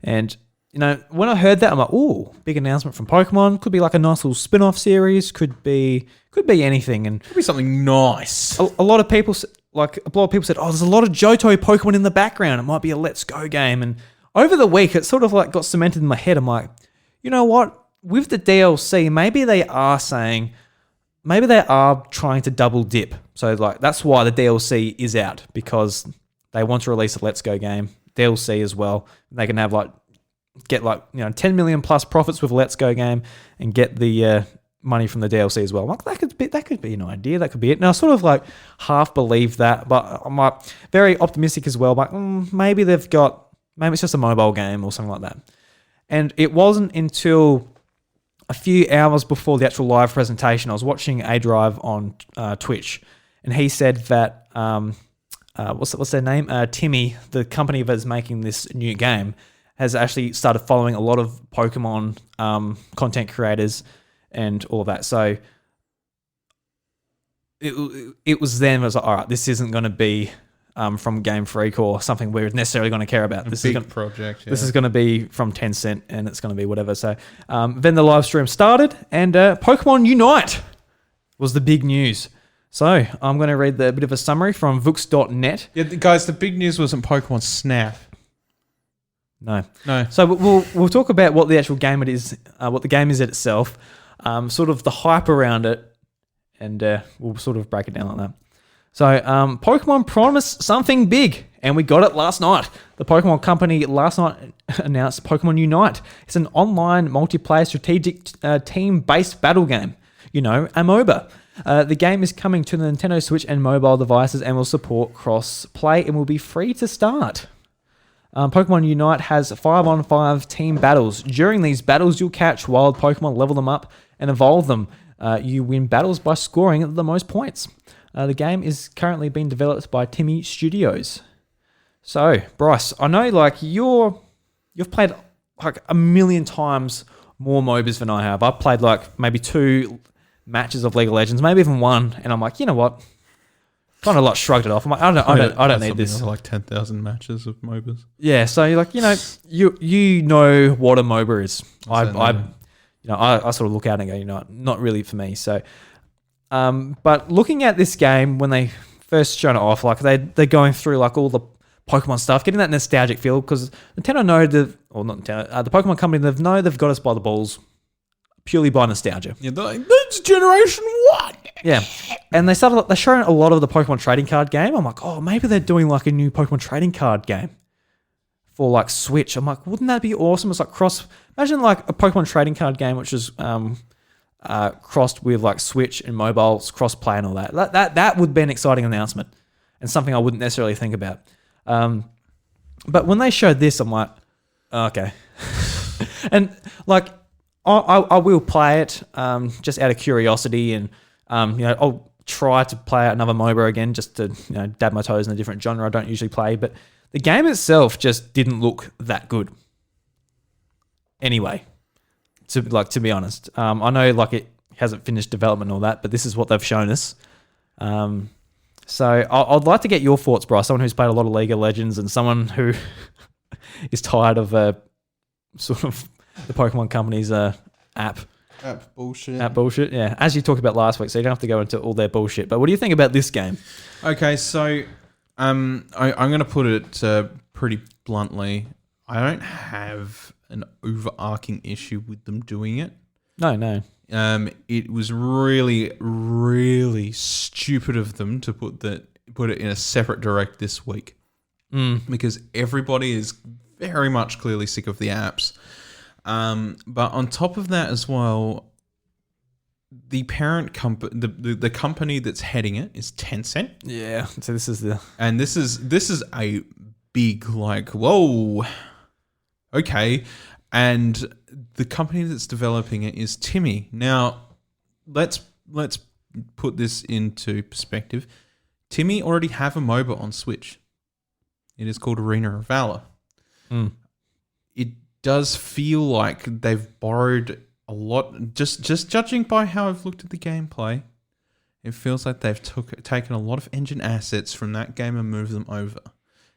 And, when I heard that, I'm like, ooh, big announcement from Pokemon. Could be like a nice little spin-off series. Could be anything. And Could be something nice. a lot of people said, oh, there's a lot of Johto Pokemon in the background. It might be a Let's Go game. And over the week, it sort of like got cemented in my head. I'm like, you know what? With the DLC, maybe they are trying to double dip. So like that's why the DLC is out, because they want to release a Let's Go game DLC as well. They can have get 10 million plus profits with a Let's Go game and get the money from the DLC as well. I'm like, that could be an idea. That could be it. And I sort of like half believe that, but I'm like very optimistic as well. But maybe it's just a mobile game or something like that. And it wasn't until a few hours before the actual live presentation, I was watching A Drive on Twitch, and he said that what's their name? TIMI, the company that's making this new game, has actually started following a lot of Pokemon content creators and all of that. So it was then I was like, all right, this isn't going to be from Game Freak or something we're necessarily going to care about. This is going to be from Tencent, and it's going to be whatever. So then the live stream started, and Pokemon Unite was the big news. So I'm going to read a bit of a summary from Vooks.net. Yeah, guys, the big news wasn't Pokemon Snap. No. No. So we'll talk about what the actual game it is, what the game is itself, sort of the hype around it, and we'll sort of break it down like that. So Pokemon promised something big, and we got it last night. The Pokémon Company last night announced Pokémon Unite. It's an online multiplayer strategic team-based battle game. A MOBA. The game is coming to the Nintendo Switch and mobile devices and will support cross-play and will be free to start. Pokemon Unite has 5-on-5 team battles. During these battles, you'll catch wild Pokemon, level them up, and evolve them. You win battles by scoring the most points. The game is currently being developed by TIMI Studios. So, Bryce, I know you've played like a million times more MOBAs than I have. I've played like maybe 2 matches of League of Legends, maybe even 1, and I'm like, you know what? Kind of like shrugged it off. I'm like, I don't need this. Like 10,000 matches of MOBAs. Yeah, so you're like, you know what a MOBA is. I sort of look at it and go, not really for me. So, but looking at this game when they first shown it off, like they're going through like all the Pokemon stuff, getting that nostalgic feel, because Nintendo know the Pokemon Company, they've got us by the balls purely by nostalgia. Yeah, they're like, that's Generation 1. Yeah, and they're showing a lot of the Pokemon trading card game. I'm like, oh, maybe they're doing like a new Pokemon trading card game for like Switch. I'm like, wouldn't that be awesome? It's like imagine like a Pokemon trading card game which is crossed with like Switch and mobiles, cross play and all that. That would be an exciting announcement and something I wouldn't necessarily think about. But when they showed this, I'm like, okay. And like, I will play it just out of curiosity, and I'll try to play out another MOBA again just to dab my toes in a different genre I don't usually play. But the game itself just didn't look that good. Anyway, to be honest, I know like it hasn't finished development and all that, but this is what they've shown us. So I'd like to get your thoughts, Bryce, someone who's played a lot of League of Legends and someone who is tired of sort of the Pokemon Company's app bullshit. Yeah, as you talked about last week, so you don't have to go into all their bullshit. But what do you think about this game? Okay, so I'm going to put it pretty bluntly. I don't have an overarching issue with them doing it. No. It was really, really stupid of them to put it in a separate direct this week, because everybody is very much clearly sick of the apps. But on top of that as well, the parent company, the company that's heading it is Tencent. Yeah. So this is a big like whoa, okay, and the company that's developing it is TIMI. Now, let's put this into perspective. TIMI already have a MOBA on Switch. It is called Arena of Valor. It does feel like they've borrowed a lot. Just judging by how I've looked at the gameplay, it feels like they've taken a lot of engine assets from that game and moved them over.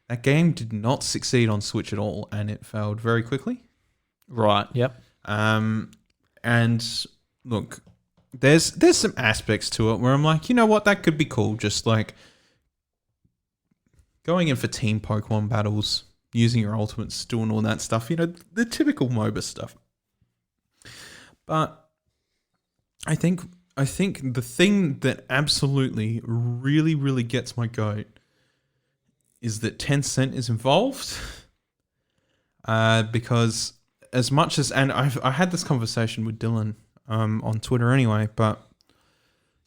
That game did not succeed on Switch at all, and it failed very quickly. Right. Yep. And look, there's some aspects to it where I'm like, you know what, that could be cool. Just like going in for team Pokemon battles, using your ultimates, doing all that stuff. The typical MOBA stuff. But I think the thing that absolutely really, really gets my goat is that Tencent is involved. Because as much as, and I had this conversation with Dylan on Twitter anyway, but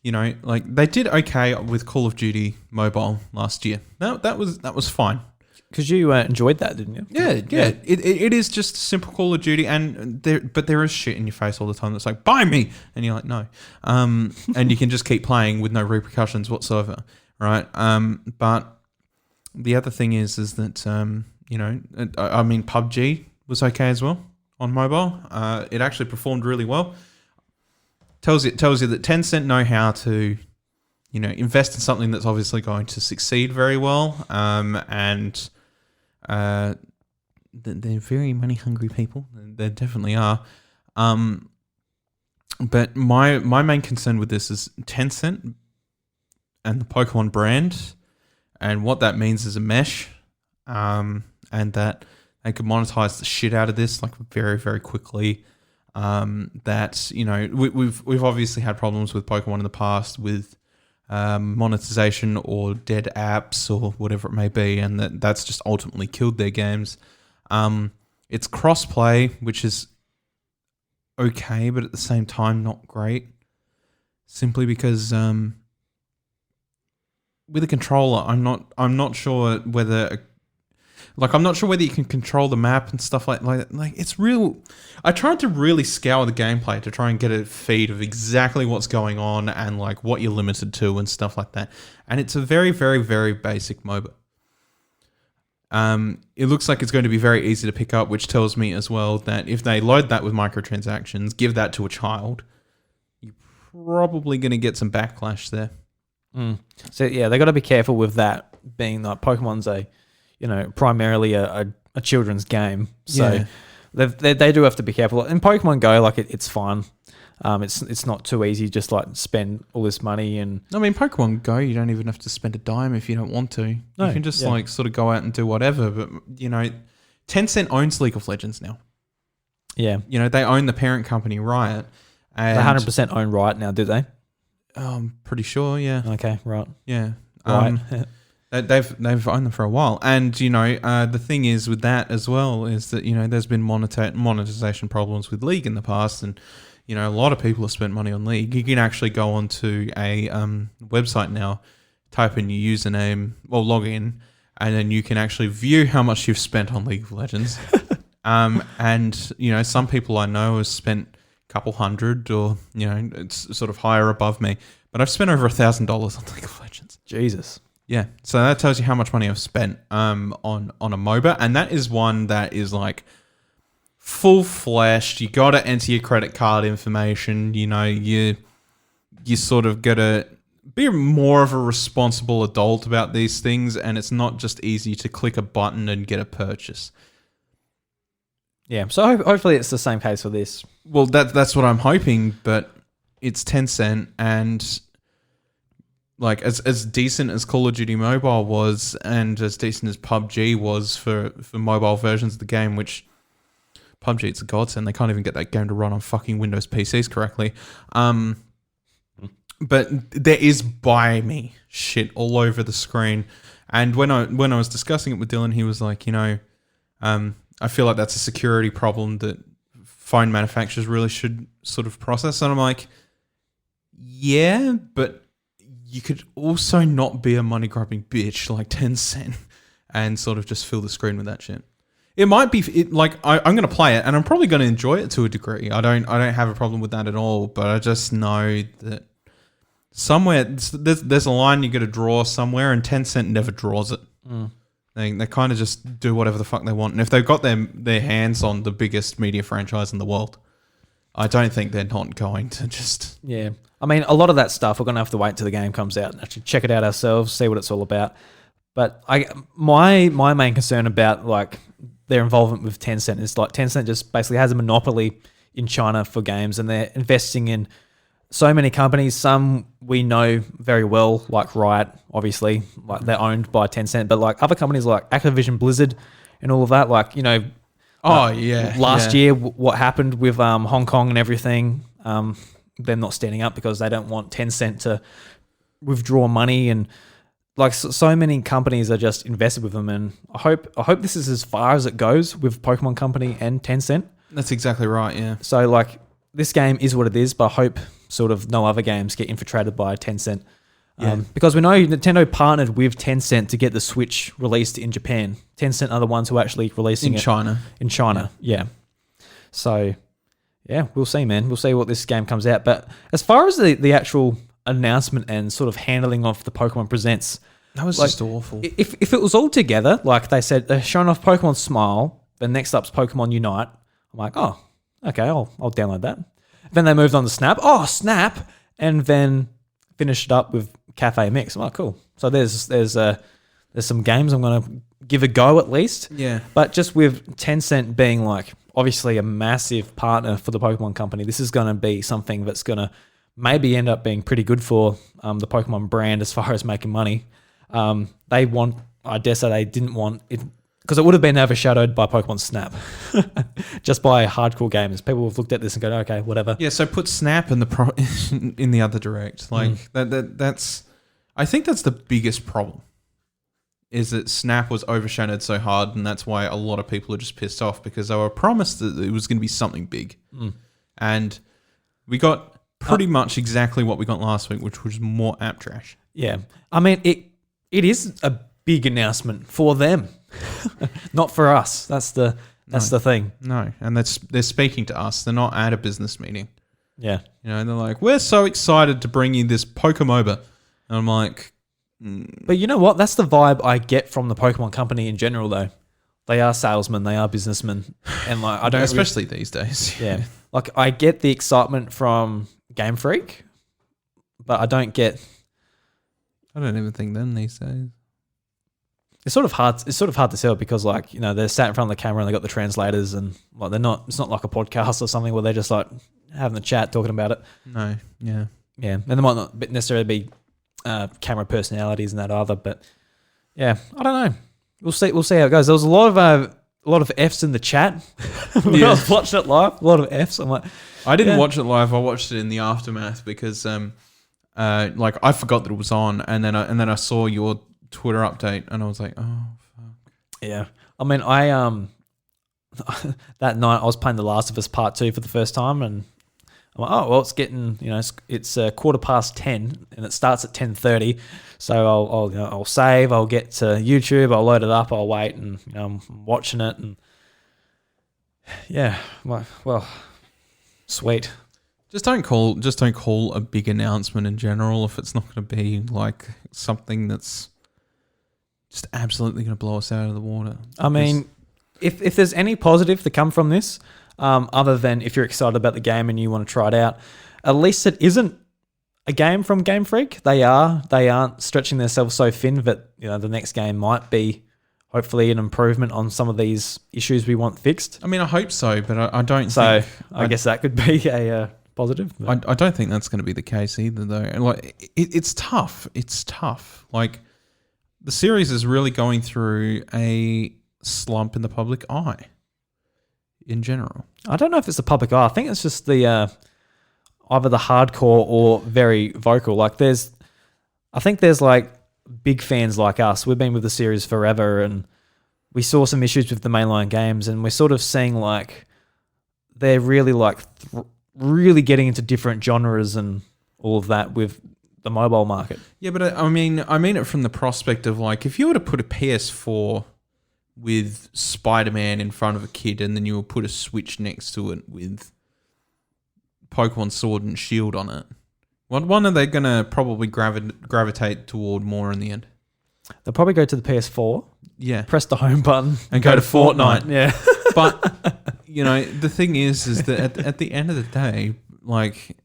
like they did okay with Call of Duty Mobile last year. That was fine. Because you enjoyed that, didn't you? Yeah. It is just simple Call of Duty, but there is shit in your face all the time that's like, buy me, and you're like, no, and you can just keep playing with no repercussions whatsoever, right? But the other thing is that I mean, PUBG was okay as well on mobile. It actually performed really well. Tells you that Tencent know how to, invest in something that's obviously going to succeed very well. And they're very money hungry people. They definitely are. But my main concern with this is Tencent and the Pokemon brand, and what that means is a mesh, and that they could monetize the shit out of this like very, very quickly. That we've obviously had problems with Pokemon in the past with monetization or dead apps or whatever it may be, and that's just ultimately killed their games. It's cross-play, which is okay, but at the same time not great, simply because with a controller, I'm not sure whether I'm not sure whether you can control the map and stuff like it's real. I tried to really scour the gameplay to try and get a feed of exactly what's going on and like what you're limited to and stuff like that. And it's a very, very, very basic MOBA. It looks like it's going to be very easy to pick up, which tells me as well that if they load that with microtransactions, give that to a child, you're probably going to get some backlash there. So yeah, they got to be careful with that, being like Pokemon's primarily a children's game. So they do have to be careful. In Pokemon Go, like it's fine. It's not too easy just like spend all this money. And I mean, Pokemon Go, you don't even have to spend a dime if you don't want to. No, you can just like sort of go out and do whatever. But Tencent owns League of Legends now. Yeah, they own the parent company Riot. And they 100% own Riot now, do they? I'm pretty sure. Yeah. Okay. Right. Yeah. Right. They've owned them for a while, and the thing is with that as well is that there's been monetization problems with League in the past, and a lot of people have spent money on League. You can actually go onto a website now, type in your username or log in, and then you can actually view how much you've spent on League of Legends, And some people I know have spent a couple hundred, or it's sort of higher above me. But I've spent over $1,000 on League of Legends. Jesus. Yeah, so that tells you how much money I've spent on a MOBA, and that is one that is like full-fleshed. You got to enter your credit card information. You sort of got to be more of a responsible adult about these things, and it's not just easy to click a button and get a purchase. Yeah, so hopefully it's the same case for this. Well, that's what I'm hoping, but it's Tencent, and like as decent as Call of Duty Mobile was, and as decent as PUBG was for mobile versions of the game, which PUBG, it's a godsend. They can't even get that game to run on fucking Windows PCs correctly. But there is buy me shit all over the screen. And when I was discussing it with Dylan, he was like, I feel like that's a security problem that phone manufacturers really should sort of process. And I'm like, yeah, but you could also not be a money-grabbing bitch like Tencent and sort of just fill the screen with that shit. It might be I'm going to play it, and I'm probably going to enjoy it to a degree. I don't have a problem with that at all, but I just know that somewhere there's a line you got to draw somewhere, and Tencent never draws it. They kind of just do whatever the fuck they want, and if they've got their hands on the biggest media franchise in the world, I don't think they're not going to just... Yeah. I mean, a lot of that stuff, we're going to have to wait till the game comes out and actually check it out ourselves, see what it's all about. But my main concern about like their involvement with Tencent is like Tencent just basically has a monopoly in China for games, and they're investing in so many companies. Some we know very well, like Riot, obviously, like they're owned by Tencent, but like other companies like Activision Blizzard and all of that, like, last year, what happened with Hong Kong and everything, them not standing up because they don't want Tencent to withdraw money, and like so many companies are just invested with them. And I hope this is as far as it goes with Pokemon Company and Tencent. That's exactly right, yeah. So like this game is what it is, but I hope sort of no other games get infiltrated by Tencent. Because we know Nintendo partnered with Tencent to get the Switch released in Japan. Tencent are the ones who are actually releasing it in China. Yeah. So, yeah, we'll see, man. We'll see what this game comes out. But as far as the actual announcement and sort of handling of the Pokemon Presents, that was just awful. If it was all together, like they said, they're showing off Pokemon Smile, then next up's Pokemon Unite. I'm like, oh, okay, I'll download that. Then they moved on to Snap. Oh, Snap! And then finished it up with Cafe Mix. I'm like, cool. So there's some games I'm going to give a go at least. Yeah. But just with Tencent being like obviously a massive partner for the Pokemon Company, this is going to be something that's going to maybe end up being pretty good for the Pokemon brand as far as making money. I dare say they didn't want it, because it would have been overshadowed by Pokemon Snap, just by hardcore gamers. People have looked at this and go, okay, whatever. Yeah, so put Snap in in the other direct. Like that's, I think that's the biggest problem, is that Snap was overshadowed so hard, and that's why a lot of people are just pissed off, because they were promised that it was going to be something big, and we got pretty much exactly what we got last week, which was more app trash. Yeah, I mean it is a big announcement for them. Not for us. That's the thing. No, and they're speaking to us. They're not at a business meeting. Yeah. They're like, we're so excited to bring you this Pokemoba. And I'm like... But you know what? That's the vibe I get from the Pokemon Company in general, though. They are salesmen. They are businessmen. And like, I don't... Especially these days. Yeah. Like, I get the excitement from Game Freak, but I don't get... I don't even think them these days. It's sort of hard. It's sort of hard to tell because, like, they're sat in front of the camera and they got the translators, and like they're not. It's not like a podcast or something where they're just like having a chat talking about it. No, yeah, and there might not necessarily be camera personalities and that either. But yeah, I don't know. We'll see. We'll see how it goes. There was a lot of Fs in the chat when I was watching it live. A lot of Fs. I'm like, I didn't watch it live. I watched it in the aftermath because like I forgot that it was on, and then I saw your Twitter update, and I was like, oh fuck. Yeah, I mean, I that night I was playing The Last of Us Part 2 for the first time, and I'm like, oh well, it's getting it's 10:15 and it starts at 10:30, so I'll save, I'll get to YouTube, I'll load it up, I'll wait, and I'm watching it, and Yeah. Well, sweet. Just don't call a big announcement in general if it's not going to be like something that's just absolutely going to blow us out of the water. I mean, if there's any positive to come from this, other than if you're excited about the game and you want to try it out, at least it isn't a game from Game Freak. They aren't stretching themselves so thin that the next game might be hopefully an improvement on some of these issues we want fixed. I mean, I hope so, but I don't. So I guess that could be a positive. I don't think that's going to be the case either, though. And like, it's tough. It's tough. Like, the series is really going through a slump in the public eye. In general, I don't know if it's the public eye. I think it's just the either the hardcore or very vocal. Like, I think there's like big fans like us. We've been with the series forever, and we saw some issues with the mainline games, and we're sort of seeing like they're really like really getting into different genres and all of that with the mobile market. Yeah, but I mean it from the prospect of like, if you were to put a PS4 with Spider-Man in front of a kid, and then you will put a Switch next to it with Pokemon Sword and Shield on it, what one are they going to probably gravitate toward more in the end? They'll probably go to the PS4, yeah, press the home button, and go to Fortnite. Yeah, but the thing is that at the end of the day, like,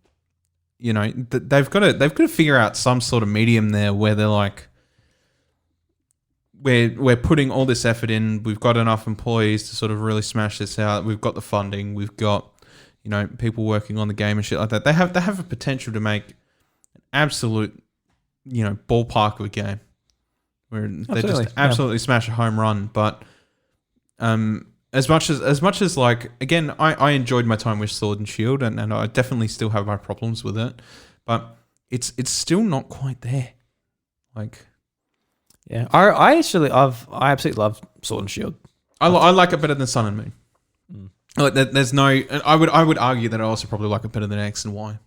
they've got to figure out some sort of medium there where they're like, We're putting all this effort in. We've got enough employees to sort of really smash this out. We've got the funding. We've got, people working on the game and shit like that. They have a potential to make an absolute, ballpark of a game where they just absolutely smash a home run. But as much as like, again, I enjoyed my time with Sword and Shield, and I definitely still have my problems with it, but it's still not quite there. Like. Yeah, I absolutely love Sword and Shield. I like it better than Sun and Moon. Like, there's no. I would argue that I also probably like it better than X and Y.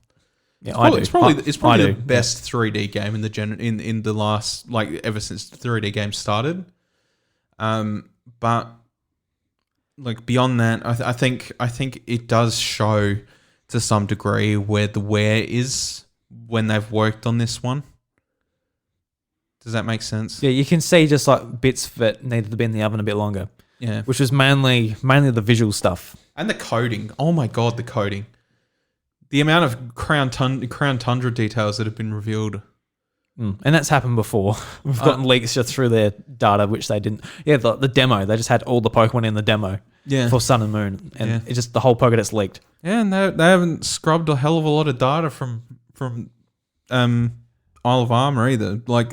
Yeah, It's probably the best 3D game in the in the last, like, ever since 3D games started. But like, beyond that, I think it does show to some degree where the wear is when they've worked on this one. Does that make sense? Yeah, you can see just like bits that needed to be in the oven a bit longer. Yeah. Which was mainly the visual stuff. And the coding. Oh my God, the coding. The amount of Crown Tundra details that have been revealed. And that's happened before. We've gotten leaks just through their data, which they didn't. Yeah, the demo. They just had all the Pokemon in the demo for Sun and Moon. And it just, the whole Pokédex leaked. Yeah, and they haven't scrubbed a hell of a lot of data from Isle of Armor either. Like,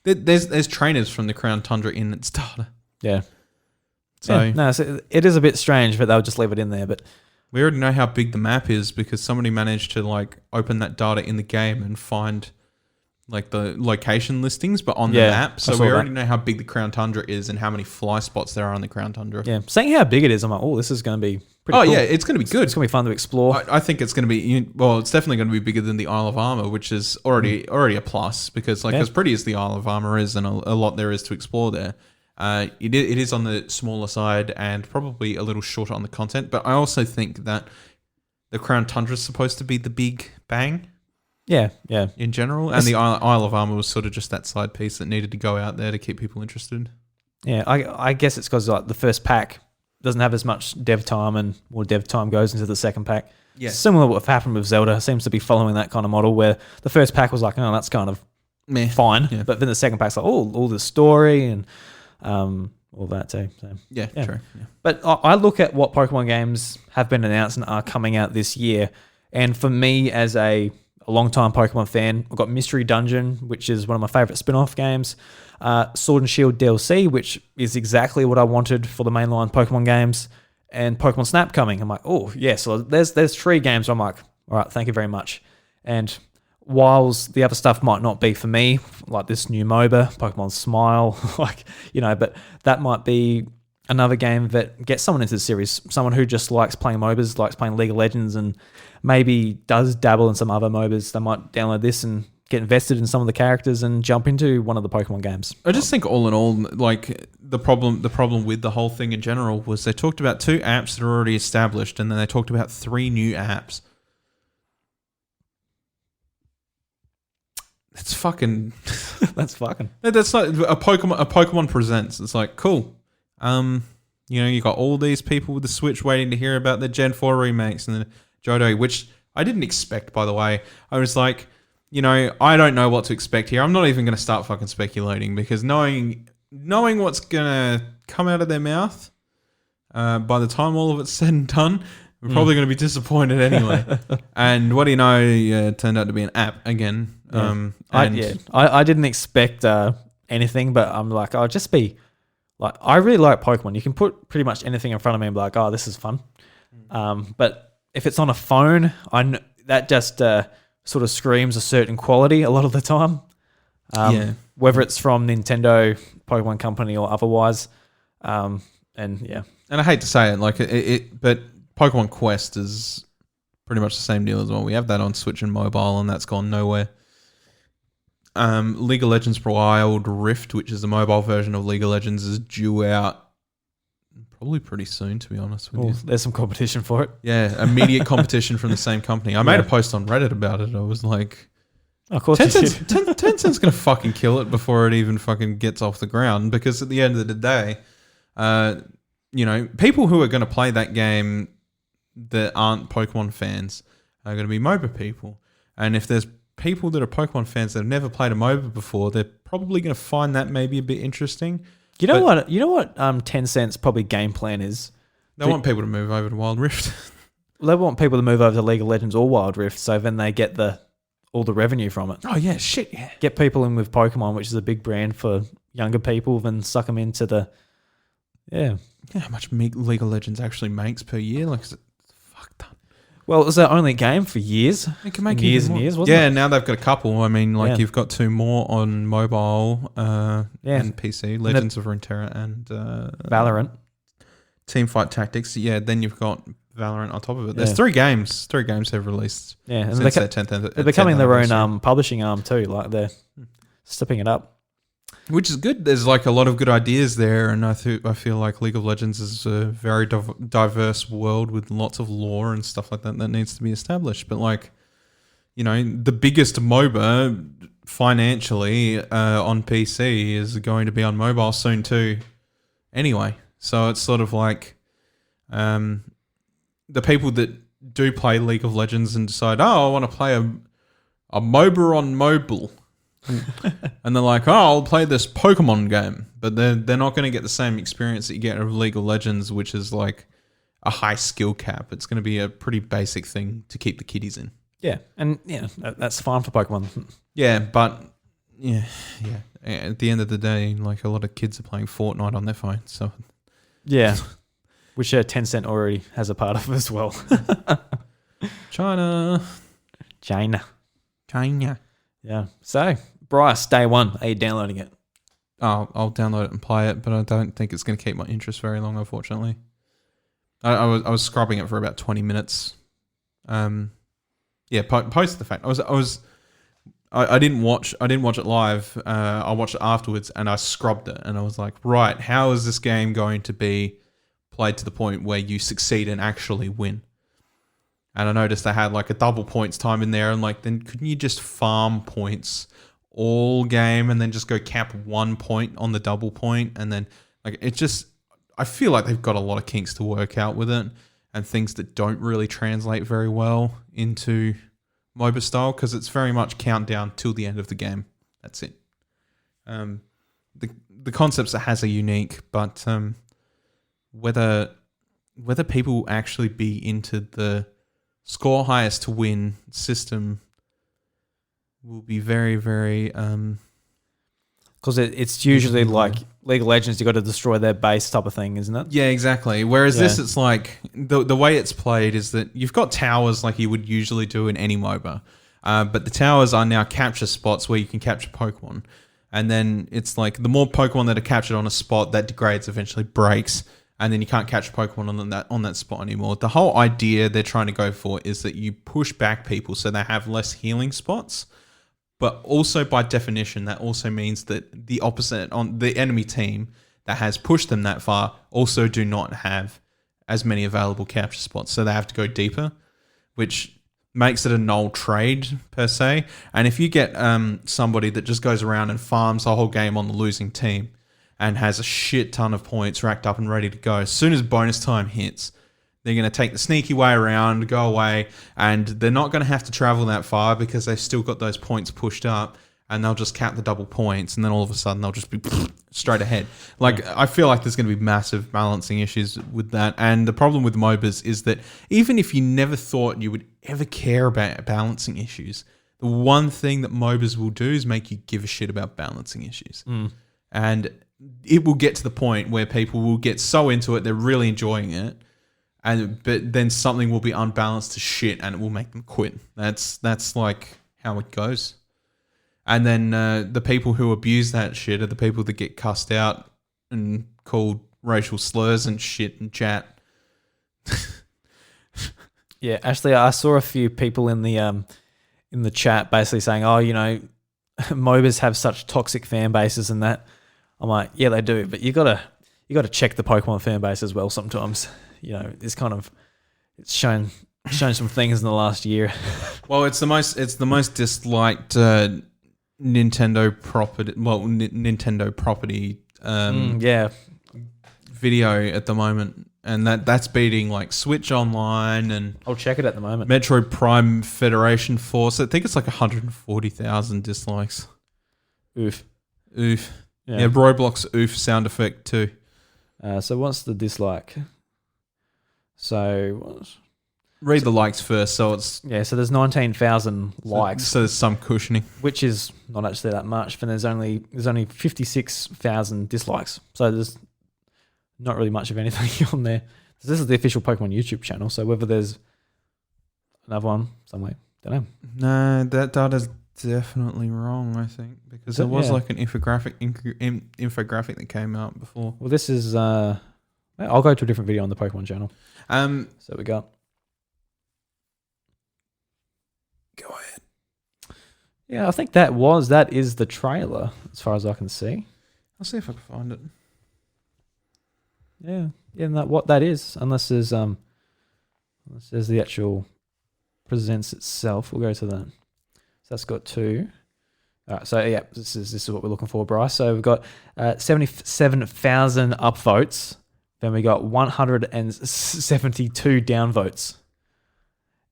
there's trainers from the Crown Tundra in its data. Yeah. So so it is a bit strange, but they'll just leave it in there. But we already know how big the map is because somebody managed to like open that data in the game and find like the location listings, but on the map. So we already know how big the Crown Tundra is and how many fly spots there are on the Crown Tundra. Yeah, saying how big it is, I'm like, oh, this is going to be pretty cool. Yeah, it's going to be good. It's going to be fun to explore. I think it's going to be, it's definitely going to be bigger than the Isle of Armor, which is already a plus because, like, as pretty as the Isle of Armor is and a lot there is to explore there, it is on the smaller side and probably a little shorter on the content. But I also think that the Crown Tundra is supposed to be the big bang. Yeah. In general, and the Isle of Armor was sort of just that side piece that needed to go out there to keep people interested. Yeah, I guess it's because like the first pack doesn't have as much dev time, and more dev time goes into the second pack. Yeah, similar to what happened with Zelda. Seems to be following that kind of model where the first pack was like, oh, that's kind of fine, but then the second pack's like, oh, all the story and all that too. So yeah. True. Yeah. But I look at what Pokemon games have been announced and are coming out this year, and for me as a long-time Pokemon fan, I've got Mystery Dungeon, which is one of my favourite spin-off games. Sword and Shield DLC, which is exactly what I wanted for the mainline Pokemon games. And Pokemon Snap coming. I'm like, oh, yeah. So there's 3 games where I'm like, all right, thank you very much. And whilst the other stuff might not be for me, like this new MOBA, Pokemon Smile, but that might be another game that gets someone into the series, someone who just likes playing MOBAs, likes playing League of Legends, and maybe does dabble in some other MOBAs. They might download this and get invested in some of the characters and jump into one of the Pokemon games. I just think all in all, like the problem with the whole thing in general was they talked about 2 apps that are already established, and then they talked about 3 new apps. It's fucking. That's fucking. That's like a Pokemon Presents. It's like cool. You got all these people with the Switch waiting to hear about the Gen 4 remakes and the Johto, which I didn't expect, by the way. I was like, I don't know what to expect here. I'm not even going to start fucking speculating because knowing what's going to come out of their mouth, by the time all of it's said and done, we're probably going to be disappointed anyway. And what do you know? It turned out to be an app again. Yeah. I didn't expect anything, but I'm like, I'll just be like, I really like Pokemon. You can put pretty much anything in front of me and be like, oh, this is fun. But if it's on a phone, that just sort of screams a certain quality a lot of the time. Whether it's from Nintendo, Pokémon Company, or otherwise. And I hate to say it, but Pokemon Quest is pretty much the same deal as well. We have that on Switch and mobile, and that's gone nowhere. League of Legends Wild Rift, which is the mobile version of League of Legends, is due out probably pretty soon, to be honest with you. There's some competition for it. Yeah, immediate competition from the same company. I made a post on Reddit about it. I was like, of course, Tencent's going to fucking kill it before it even fucking gets off the ground, because at the end of the day, people who are going to play that game that aren't Pokemon fans are going to be MOBA people. And if there's people that are Pokemon fans that have never played a MOBA before, they're probably going to find that maybe a bit interesting. You know what Tencent's probably game plan is? They want people to move over to Wild Rift. They want people to move over to League of Legends or Wild Rift, so then they get all the revenue from it. Oh yeah, shit, yeah. Get people in with Pokemon, which is a big brand for younger people, then suck them into the... Yeah. Yeah, how much League of Legends actually makes per year? Like, is it fucked up? Well, it was their only game for years. It can make years and years, wasn't it? Yeah, now they've got a couple. I mean, you've got 2 more on mobile and PC, Legends of Runeterra and... Valorant. Teamfight Tactics. Yeah, then you've got Valorant on top of it. There's 3 games. 3 games they've released. Yeah, and since their 10th. They're becoming their own publishing arm too. Like they're stepping it up. Which is good. There's a lot of good ideas there, and I feel like League of Legends is a very diverse world with lots of lore and stuff like that needs to be established. But the biggest MOBA financially on PC is going to be on mobile soon too. Anyway, so it's sort of like the people that do play League of Legends and decide, I want to play a MOBA on mobile. And they're like, I'll play this Pokemon game, but they're not going to get the same experience that you get out of League of Legends, which is like a high skill cap. It's going to be a pretty basic thing to keep the kiddies in. Yeah, and that's fine for Pokemon. Yeah, but yeah. At the end of the day, a lot of kids are playing Fortnite on their phone, so yeah, which Tencent already has a part of as well. China. Yeah. So, Bryce, day one, are you downloading it? Oh, I'll download it and play it, but I don't think it's going to keep my interest very long, unfortunately. I was scrubbing it for about 20 minutes. Post the fact. I didn't watch it live. I watched it afterwards and I scrubbed it and I was like, right, how is this game going to be played to the point where you succeed and actually win? And I noticed they had a double points time in there. And then couldn't you just farm points all game and then just go cap 1 point on the double point? And then I feel like they've got a lot of kinks to work out with it and things that don't really translate very well into MOBA style, because it's very much countdown till the end of the game. That's it. The concepts it has are unique, but whether people actually be into the score highest to win system will be very, very... Because it's usually like League of Legends, you got to destroy their base type of thing, isn't it? Yeah, exactly. Whereas this, it's like the way it's played is that you've got towers like you would usually do in any MOBA, but the towers are now capture spots where you can capture Pokemon, and then it's like the more Pokemon that are captured on a spot, that degrades, eventually breaks, and then you can't catch Pokemon on that spot anymore. The whole idea they're trying to go for is that you push back people so they have less healing spots, But also by definition, that also means that the opposite on the enemy team that has pushed them that far also do not have as many available capture spots. So they have to go deeper, which makes it a null trade per se. And if you get somebody that just goes around and farms the whole game on the losing team and has a shit ton of points racked up and ready to go, as soon as bonus time hits, they're going to take the sneaky way around, go away, and they're not going to have to travel that far because they've still got those points pushed up, and they'll just cap the double points, and then all of a sudden they'll just be straight ahead. I feel like there's going to be massive balancing issues with that. And the problem with MOBAs is that even if you never thought you would ever care about balancing issues, the one thing that MOBAs will do is make you give a shit about balancing issues. And it will get to the point where people will get so into it, they're really enjoying it, but then something will be unbalanced to shit and it will make them quit. That's like how it goes. And then the people who abuse that shit are the people that get cussed out and called racial slurs and shit in chat. Yeah, actually, I saw a few people in the chat basically saying, "Oh, MOBAs have such toxic fan bases," and that. I'm like, yeah, they do, but you gotta check the Pokemon fan base as well. Sometimes, it's shown some things in the last year. Well, it's the most disliked Nintendo property. Well, Nintendo property. Video at the moment, and that's beating like Switch Online and I'll check it at the moment. Metroid Prime Federation Force. I think it's like 140,000 dislikes. Oof. Yeah, Roblox oof sound effect too. So what's the dislike? Read the likes first. So it's so there's 19,000 likes. So there's some cushioning, which is not actually that much. But there's only 56,000 dislikes. So there's not really much of anything on there. So this is the official Pokemon YouTube channel. So whether there's another one somewhere, don't know. No, that data's definitely wrong. I think because there was like an infographic that came out before. Well, this is. I'll go to a different video on the Pokemon channel. So we got. Go ahead. Yeah, I think that is the trailer as far as I can see. I'll see if I can find it. Yeah, and what that is, unless there's the actual presents itself. We'll go to that. So that's got 2. All right, so yeah, this is what we're looking for, Bryce. So we've got 77,000 upvotes. Then we got 172 downvotes.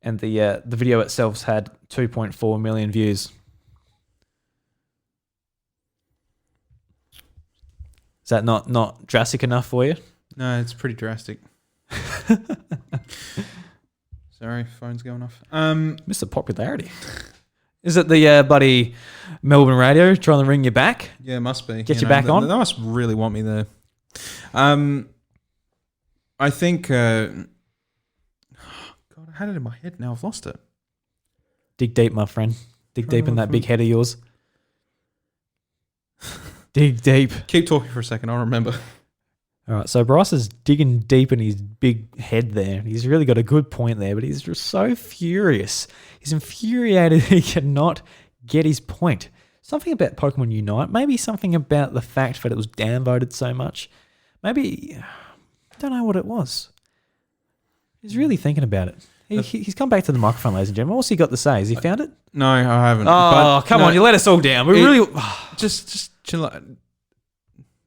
And the video itself's had 2.4 million views. Is that not drastic enough for you? No, it's pretty drastic. Sorry, phone's going off. Mr. Popularity. Is it the buddy Melbourne radio trying to ring you back? Yeah, it must be. Get you back on? They must really want me there. I think... God, I had it in my head. Now I've lost it. Dig deep, my friend. Dig deep in that big head of yours. Dig deep. Keep talking for a second. I'll remember. All right. So Bryce is digging deep in his big head there. He's really got a good point there, but he's just so furious. He's infuriated he cannot get his point. Something about Pokemon Unite. Maybe something about the fact that it was downvoted so much. Maybe... I don't know what it was. He's really thinking about it. He's come back to the microphone, ladies and gentlemen. What's he got to say? Has he found it? No, I haven't. Oh, come on. You let us all down. We really... Just chill out.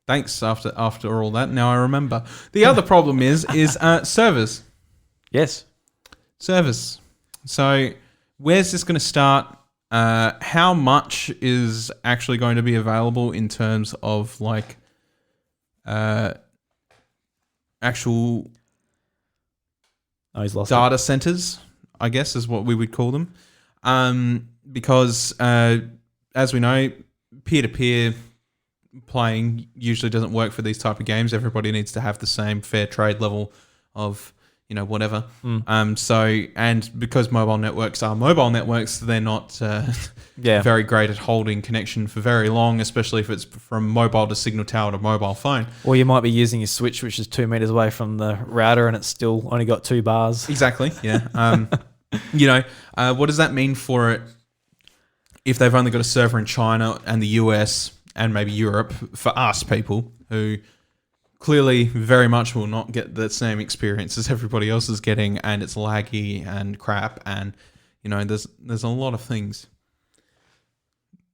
Thanks after all that. Now I remember. The other problem is servers. Yes. Servers. So where's this going to start? How much is actually going to be available in terms of like actual he's lost data centers, I guess is what we would call them. Because as we know, peer-to-peer playing usually doesn't work for these type of games. Everybody needs to have the same fair trade level of, whatever. So, and because mobile networks are mobile networks, they're not very great at holding connection for very long, especially if it's from mobile to signal tower to mobile phone. Or you might be using your Switch, which is 2 meters away from the router, and it's still only got 2 bars. Exactly. Yeah. What does that mean for it if they've only got a server in China and the US and maybe Europe, for us people who clearly very much will not get the same experience as everybody else is getting, and it's laggy and crap, and there's a lot of things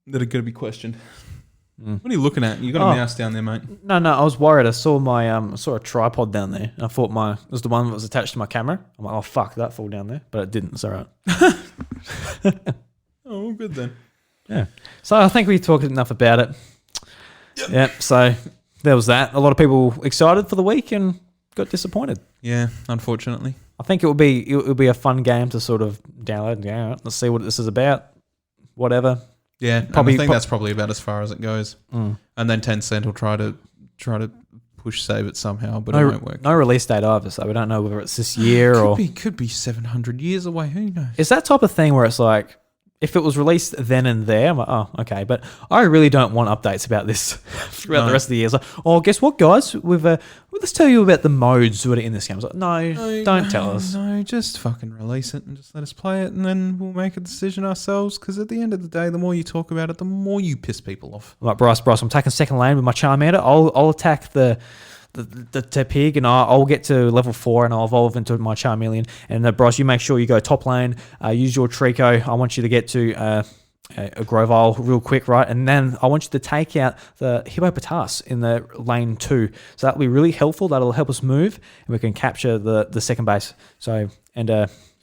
that are going to be questioned. What are you looking at? You got a mouse down there, mate. No, I was worried. I saw I saw a tripod down there. And I thought it was the one that was attached to my camera. I'm like, oh fuck, that fall down there, but it didn't. It's all right. Oh, well, good then. Yeah. So I think we talked enough about it. Yep. So there was that. A lot of people excited for the week and got disappointed. Yeah, unfortunately. I think it would be a fun game to sort of download and go, all right, let's see what this is about. Whatever. Yeah, I think that's probably about as far as it goes. And then Tencent will try to push save it somehow, but it won't work. No release date either, so we don't know whether it's this year could be 700 years away. Who knows? It's that type of thing where it's like, if it was released then and there, I'm like, oh, okay. But I really don't want updates about this throughout the rest of the year. It's like, oh, guess what, guys? Let's tell you about the modes that are in this game. It's like, no, don't tell us. No, just fucking release it and just let us play it, and then we'll make a decision ourselves. Because at the end of the day, the more you talk about it, the more you piss people off. I'm like, Bryce, I'm taking second lane with my Charmander. I'll attack the pig, and I'll get to level 4 and I'll evolve into my Charmeleon. And Bryce, you make sure you go top lane, use your Trico. I want you to get to a Grovyle real quick, right? And then I want you to take out the Hippopotas in the lane 2. So that'll be really helpful. That'll help us move, and we can capture the second base. So, and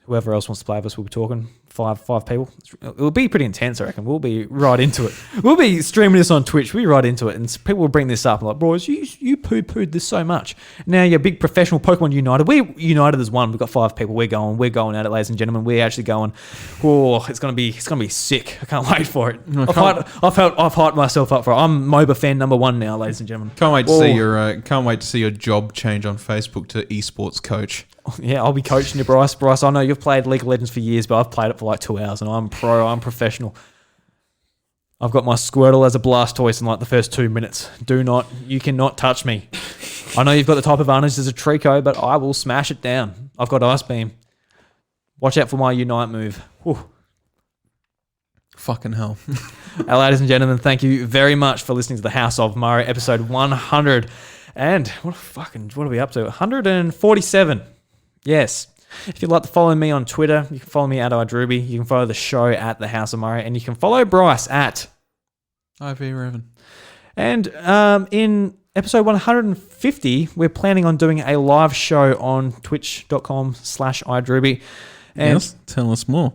whoever else wants to play with us, we'll be talking. Five people. It'll be pretty intense, I reckon. We'll be right into it. We'll be streaming this on Twitch. We'll be right into it. And people will bring this up and like, boys, you poo-pooed this so much. Now you're big professional Pokemon United. We're united as one. We've got 5 people. We're going at it, ladies and gentlemen. We're actually going. Oh, it's gonna be sick. I can't wait for it. I've hyped myself up for it. I'm MOBA fan number 1 now, ladies and gentlemen. Can't wait to see your job change on Facebook to esports coach. Yeah, I'll be coaching you, Bryce. Bryce, I know you've played League of Legends for years, but I've played it for like 2 hours, and I'm pro. I'm professional. I've got my Squirtle as a Blastoise in like the first 2 minutes. You cannot touch me. I know you've got the type advantage as a Trico, but I will smash it down. I've got Ice Beam. Watch out for my Unite move. Whew. Fucking hell. Ladies and gentlemen, thank you very much for listening to the House of Mario episode 100. And what are we up to? 147. Yes. If you'd like to follow me on Twitter, you can follow me at iDruby. You can follow the show at the House of Mario, and you can follow Bryce at IV Revan. And in episode 150, we're planning on doing a live show on twitch.com/iDruby. And yes, tell us more.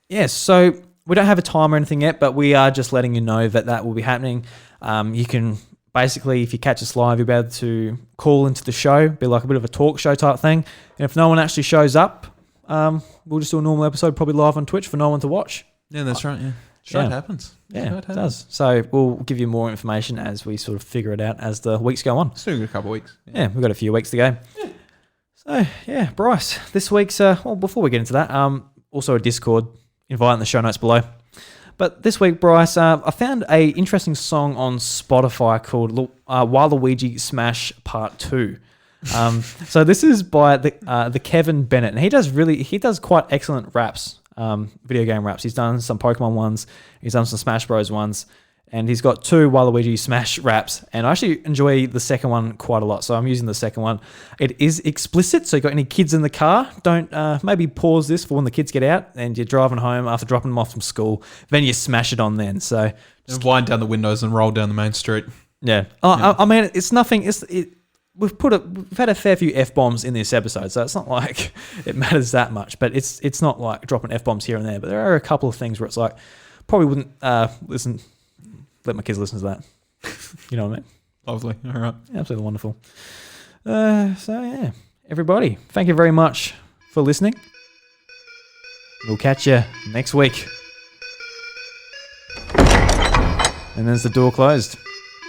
Yes, so we don't have a time or anything yet, but we are just letting you know that will be happening. You can basically, if you catch us live, you'll be able to call into the show, be like a bit of a talk show type thing. And if no one actually shows up, we'll just do a normal episode, probably live on Twitch for no one to watch. Yeah, that's right. Yeah, sure, yeah. It happens. Yeah, it does. So we'll give you more information as we sort of figure it out as the weeks go on. Still got a couple of weeks. Yeah, we've got a few weeks to go. Yeah. So yeah, Bryce, this week's well, before we get into that, also a Discord invite in the show notes below. But this week, Bryce, I found a interesting song on Spotify called Waluigi Smash Part 2. So this is by the Kevin Bennett, and he does quite excellent raps, video game raps. He's done some Pokemon ones, he's done some Smash Bros ones, and he's got 2 Waluigi Smash raps, and I actually enjoy the second one quite a lot, so I'm using the second one. It is explicit, so you got any kids in the car, don't maybe pause this for when the kids get out and you're driving home after dropping them off from school, then you smash it on then. So just wind down the windows and roll down the main street. Yeah. I mean, it's nothing. We've had a fair few F-bombs in this episode, so it's not like it matters that much, but it's not like dropping F-bombs here and there, but there are a couple of things where it's like, probably wouldn't let my kids listen to that. You know what I mean? Lovely. All right. Absolutely wonderful. So, yeah. Everybody, thank you very much for listening. We'll catch you next week. And there's the door closed.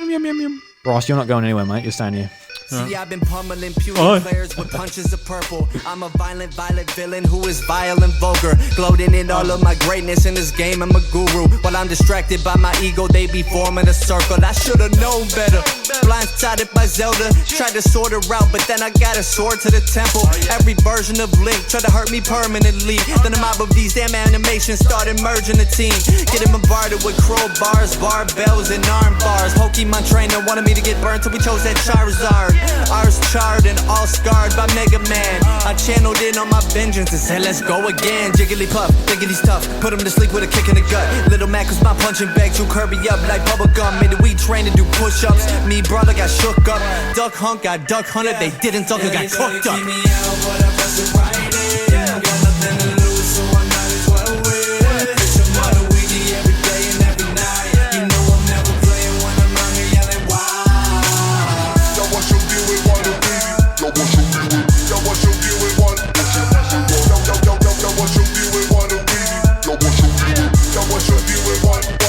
Yum, yum, yum, yum. Bryce, you're not going anywhere, mate. You're staying here. See, I've been pummeling puny players with punches of purple. I'm a violent villain who is vile and vulgar. Gloating in all of my greatness in this game, I'm a guru. While I'm distracted by my ego, they be forming a circle. I should've known better. Blindsided by Zelda, tried to sort her out, but then I got a sword to the temple. Every version of Link tried to hurt me permanently. Then a mob of these damn animations started merging the team. Getting bombarded with crowbars, barbells, and arm bars. Pokemon trainer wanted me to get burned, so we chose that Charizard. Ours charred and all scarred by Mega Man. I channeled in on my vengeance and said, let's go again. Jigglypuff, thinking he's tough, put him to sleep with a kick in the gut. Little Mac was my punching bag, drew Kirby up like bubblegum. Made the weed train to do push-ups. Me brother got shook up. Duck Hunt got duck hunted, they didn't duck and got cooked up. Me out, but I press it right in. Got nothing to lose, so I might as well win. Bitch, I'm out of weedy every day and every night. You know I'm never playing when I'm out here yelling wild. Yo, what's your deal with one of these? Yo, what's your deal with? Yo, what's your deal with one? Yo, what's your deal with one of these? Yo, what's your deal with? Yo, what's your deal with one of these?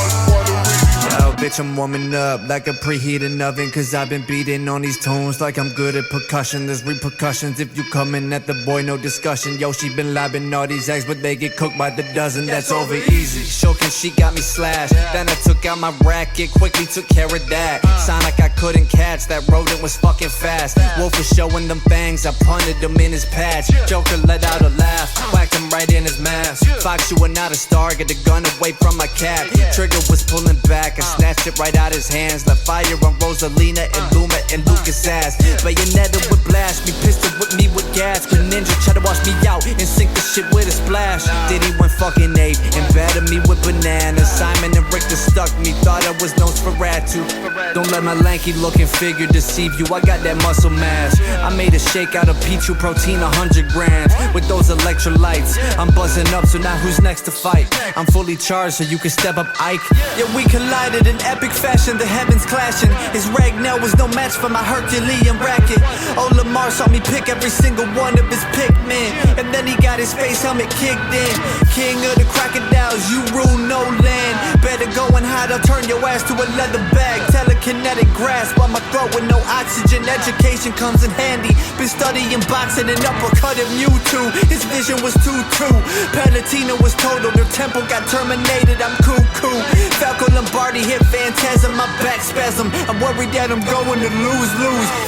Bitch, I'm warming up like a preheating oven, cause I've been beating on these tunes like I'm good at percussion. There's repercussions if you coming at the boy, no discussion. Yo, she been lobbing all these eggs, but they get cooked by the dozen. That's over easy. Shokin, she got me slashed. Then I took out my racket, quickly took care of that. Sonic, I couldn't catch, that rodent was fucking fast. Wolf was showing them fangs, I punted him in his patch. Joker let out a laugh, whacked him right in his mask. Fox, you were not a star, get the gun away from my cap. Trigger was pulling back, I snatched it right out his hands. Left fire on Rosalina and Luma and Lucas' ass. Bayonetta would blast me, pistol with me with gas. Greninja try to wash me out and sink the shit with a splash. Diddy went fucking ape and battered me with bananas. Simon and Richter stuck me, thought I was Nosferatu. Don't let my lanky looking figure deceive you, I got that muscle mass. I made a shake out of Pichu protein, 100 grams. With those electrolytes, I'm buzzing up, so now who's next to fight? I'm fully charged, so you can step up, Ike. Yeah, we collided in epic fashion, the heavens clashing. His Ragnar was no match for my Herculean racket. Oh, Lamar saw me pick every single one of his Pikmin, and then he got his space helmet kicked in. King of the crocodiles, you rule no land. Better go and hide, I'll turn your ass to a leather bag. Telekinetic grasp on my throat with no oxygen. Education comes in handy. Been studying boxing and uppercutting Mewtwo. His vision was too true. Palutena was total, their temple got terminated. I'm cuckoo. Falco Lombardi hit Phantasm, my back spasm. I'm worried that I'm going to lose.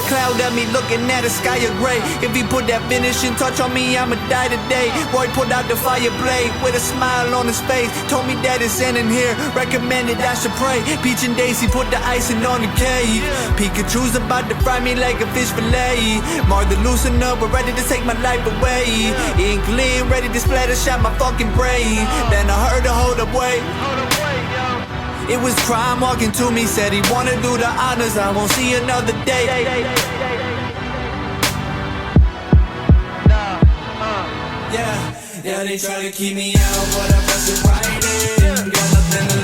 Cloud at me looking at a sky of gray. If he put that finishing touch on me, I'ma die today. Roy pulled out the fire blade with a smile on his face. Told me that it's in here, recommended I should pray. Peach and Daisy put the icing on the cake. Pikachu's about to fry me like a fish fillet. Martha loosen up, we're ready to take my life away. Inkling, ready to splatter shot my fucking brain. Then I heard her hold up, wait. It was crime walking to me, said he wanna do the honors, I won't see another day. Yeah, they try to keep me out, but I press it right in. Got nothing to